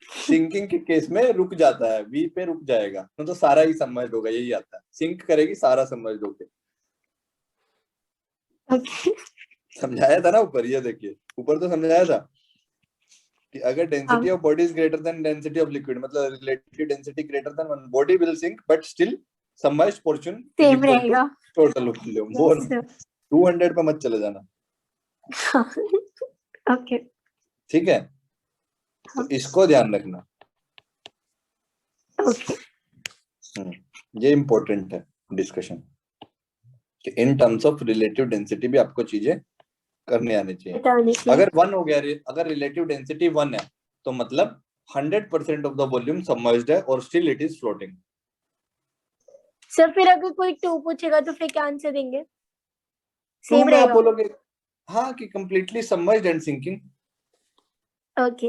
सिंकिंग के केस में रुक जाता है, वी पे रुक जाएगा, तो सारा ही सबमर्ज्ड होगा, यही आता है। सिंक करेगी सारा सबमर्ज्ड होके। ओके। समझाया था ना ऊपर, ये देखिए ऊपर तो समझाया था कि अगर density of body is greater than density of liquid, मतलब relative density greater than 1, body will sink but still submerged portion is same equal to रहेगा। Total volume. वो यस सर। 200 पे मत चले जाना, ओके। ठीक है। तो इसको ध्यान रखना। ओके। ये इंपॉर्टेंट है डिस्कशन कि in terms of relative density भी आपको चीजें करने आनी चाहिए। बताने के लिए। अगर 1 हो गया, अगर रिलेटिव डेंसिटी 1 है, तो मतलब 100% ऑफ द वॉल्यूम सबमर्ज्ड है और still it is floating. Sir फिर अगर कोई 2 पूछेगा तो फिर क्या आंसर देंगे? सेम में आप रहेगा। बोलोगे हाँ कि completely submerged and sinking, okay.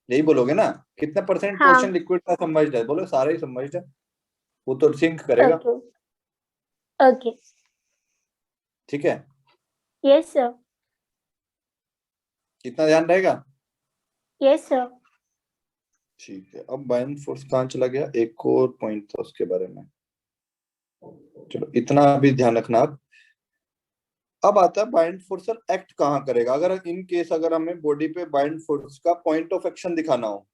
यही बोलोगे ना। कितना परसेंट हाँ। पोर्शन लिक्विड का सबमर्ज्ड है, बोलो सारा ही सबमर्ज्ड है, वो तो सिंक करेगा। ओके। ओके। ठीक है, यस सर। कितना ध्यान रहेगा। Yes sir. ठीक है, अब बाइंड फोर्स कहाँ चला गया, एक और पॉइंट था उसके बारे में, चलो इतना अभी ध्यान रखना आप। अब आता है बाइंड फोर्स एक्ट कहाँ करेगा, अगर इन केस अगर हमें बॉडी पे बाइंड फोर्स का पॉइंट ऑफ एक्शन दिखाना हो,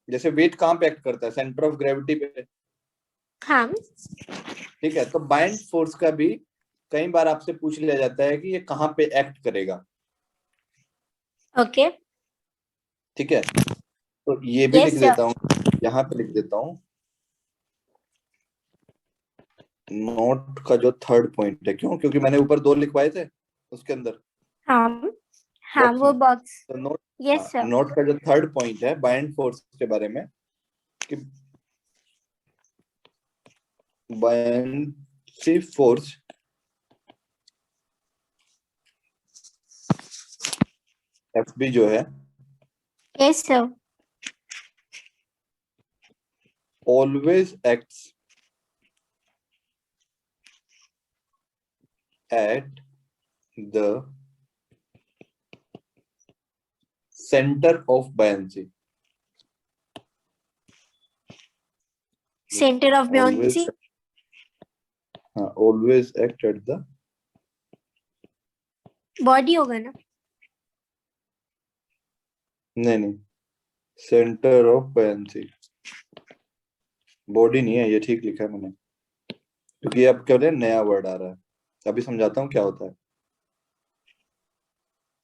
जैसे वेट कहाँ पे एक्ट करता है, सेंटर ऑफ ग्रेविटी पे। हाँ। ठीक है, तो बाइंड फोर्स का भी कई बार आपसे पूछ लिया जाता है कि ये कहाँ पे एक्ट करेगा। ओके। ठीक है, तो ये भी लिख यस सर। देता हूँ, यहाँ पे लिख देता हूँ, नोट का जो थर्ड पॉइंट है, क्यों, क्योंकि मैंने ऊपर दो लिखवाए थे उसके अंदर हाँ। हाँ बॉक्स वो में। बॉक्स। तो नोट, यस सर। नोट का जो थर्ड पॉइंट है बाइंड फोर्स के बारे में, कि बाइंड फोर्स एफ बी जो है yes sir. always acts at the center of buoyancy. Centre of Always, ब्योंसी। always act at the, body होगा ना। नहीं, सेंटर ऑफ buoyancy, बॉडी नहीं है, ये ठीक लिखा है मैंने, क्योंकि अब क्या नया वर्ड आ रहा है, अभी समझाता हूँ क्या होता है।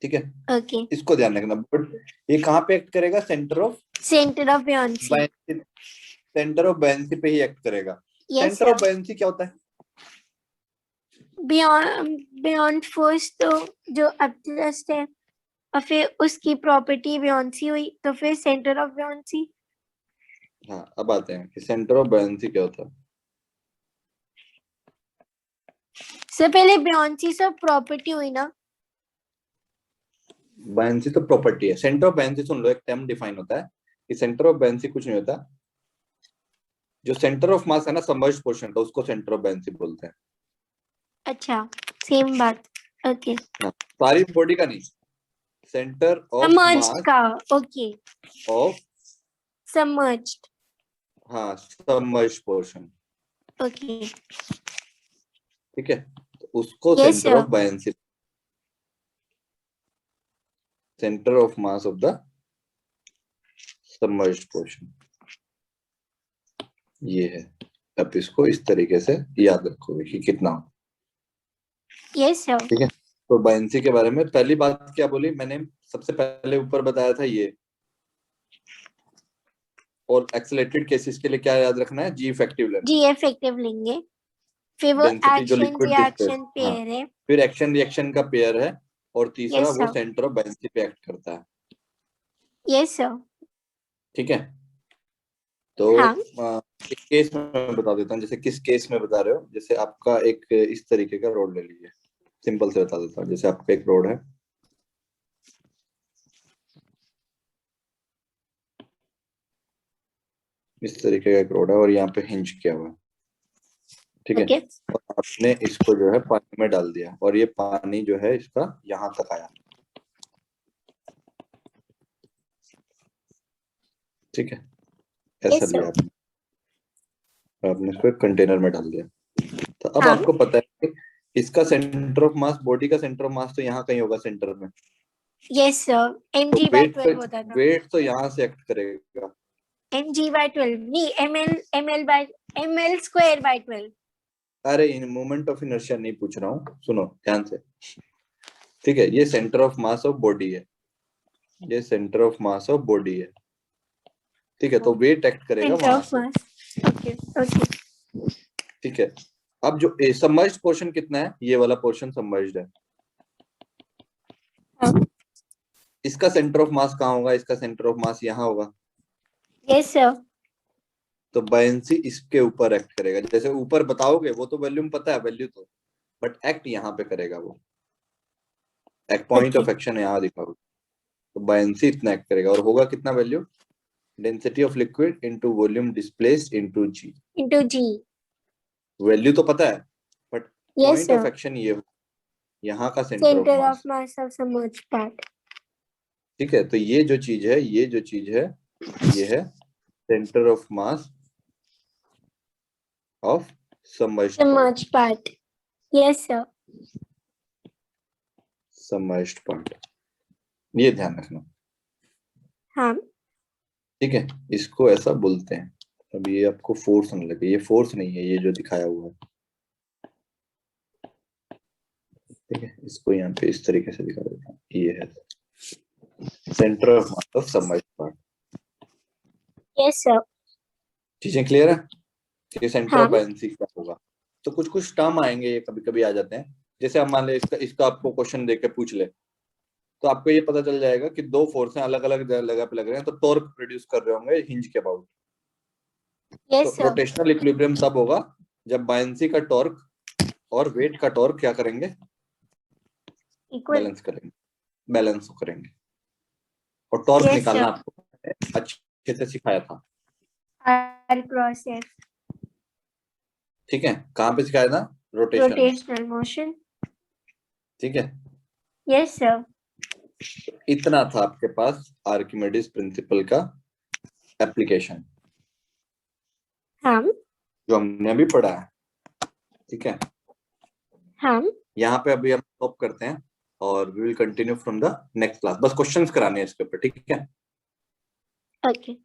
ठीक है, ओके। इसको ध्यान रखना, बट ये कहाँ पे एक्ट करेगा, centre of centre of buoyancy. buoyancy, centre of buoyancy पे ही एक्ट करेगा। Yes centre of sir. buoyancy क्या होता है, बियॉन्ड फोर्स तो जो अपलिफ्ट है, और फिर उसकी प्रॉपर्टी ब्योंसी हुई तो फिर सेंटर ऑफ ब्योंसी। हाँ अब आते हैं कि सेंटर ऑफ buoyancy क्या होता है। से पहले ब्योंसी सब प्रॉपर्टी हुई ना। buoyancy तो प्रॉपर्टी है, सेंटर ऑफ buoyancy सुन लो, एक टर्म डिफाइन होता है कि सेंटर ऑफ buoyancy कुछ नहीं होता, जो सेंटर ऑफ मास है ना सबमर्ज्ड पोर्शन का, उसको सेंटर ऑफ buoyancy बोलते हैं। अच्छा, सेम बात। ओके। हाँ, सारी बॉडी का नहीं, सेंटर ऑफ सबमर्ज्ड मास का। ओके। Of, submerged. हाँ सबमर्ज्ड पोर्शन। ओके। ठीक है, तो उसको yes centre sir. Of buoyancy, centre of mass of the submerged portion, ये है। अब इसको इस तरीके से याद रखोगे कि कितना हो। Yes sir. ठीक है, तो buoyancy के बारे में पहली बात क्या बोली मैंने, सबसे पहले ऊपर बताया था ये, और एक्सेलरेटेड केसेस के लिए क्या याद रखना है, जी इफेक्टिव लेना जी है, इफेक्टिव लेंगे। फिर वो डेंसिटी जो एक्शन लिक्विड डिस्प्लेस, रिएक्शन हाँ, पेयर है। फिर एक्शन रिएक्शन का पेयर है, और तीसरा यस वो सर। सेंटर ऑफ buoyancy पे एक्ट करता है। Yes sir. ठीक है, तो हाँ। एक केस में बता देता हूँ, जैसे किस केस में बता रहे हो, जैसे आपका एक इस तरीके का रोड ले लीजिए, सिंपल से बता देता हूँ, जैसे आपका एक रोड है, इस तरीके का एक रोड है और यहाँ पे हिंज किया हुआ है। ठीक है, ओके। और आपने इसको जो है पानी में डाल दिया, और ये पानी जो है इसका यहाँ तक आया। ठीक है, ऐसा यस लिया सर। आपने, और आपने इसको एक कंटेनर में डाल दिया। तो अब हाँ। आपको पता है कि इसका सेंटर ऑफ मास, बॉडी का सेंटर ऑफ मास तो यहाँ कहीं होगा सेंटर में, यस सर। तो mg/12 होता था। वेट तो यहाँ से एक्ट करेगा। mg/12 नहीं, ml²/12। अरे इन मोमेंट ऑफ इनर्शिया नहीं पूछ रहा हूँ, सुनो ध्यान से। ठीक है, ये centre of mass of body है, ये centre of mass of body है। ठीक है, तो वेट एक्ट करेगा सेंटर वहां ऑफ से। मास। ओके। ओके। ठीक है, अब जो सबमर्ज्ड पोर्शन कितना है, ये वाला पोर्शन सबमर्ज्ड है, हाँ। इसका सेंटर ऑफ मास कहाँ होगा, इसका सेंटर ऑफ मास यहाँ होगा, यस सर। तो बायंसी इसके ऊपर एक्ट करेगा। जैसे ऊपर बताओगे वो तो वॉल्यूम पता है, वैल्यू तो, बट एक्ट यहाँ पे करेगा वो। एक पॉइंट Okay. ऑफ एक्शन यहाँ दिखा हुआ, तो बायंसी इतना एक्ट करेगा और होगा कितना value, density of liquid into volume displaced into g. Into G. Value तो पता है, but Yes, point of sir. Action ये हो, यहाँ का center of Center mass. of mass of submerged part. ठीक है, तो ये जो चीज है, ये है centre of mass of submerged part. Submerged part. Yes, sir. Submerged part, ये ध्यान रखना। हाँ. ठीक है, इसको ऐसा बोलते हैं। अब ये आपको फोर्स न लगे, ये फोर्स नहीं है, ये जो दिखाया हुआ है। ठीक है, इसको यहाँ पे इस तरीके से दिखा देता हूँ, ये है centre of mass of submerged part. Yes, sir. चीजें क्लियर है कि सेंटर हाँ. ऑफ बायंसी क्या होगा। तो कुछ कुछ टर्म आएंगे, ये कभी कभी आ जाते हैं। जैसे हम मान ले इसका आपको क्वेश्चन देके पूछ ले, तो आपको ये पता चल जाएगा कि दो फोर्स अलग अलग जगह पे लग रहे हैं, तो टॉर्क प्रोड्यूस कर रहे होंगे हिंज के अबाउट। Yes, तो sir. रोटेशनल इक्विलिब्रियम तब होगा जब बायंसी का टॉर्क और वेट का टॉर्क क्या करेंगे, Equal. बैलेंस करेंगे। और टॉर्क Yes, निकालना sir. आपको अच्छे से सिखाया था। R cross F. ठीक है, कहाँ पे सिखाया था, रोटेशन। Rotational motion. ठीक है, Yes, sir. इतना था आपके पास आर्किमिडीज प्रिंसिपल का एप्लीकेशन, हाँ. जो हमने अभी पढ़ा है। ठीक है, हाँ. यहाँ पे अभी हम स्टॉप करते हैं और we will continue from the next class. बस क्वेश्चंस कराने हैं इसके ऊपर। ठीक है। Okay.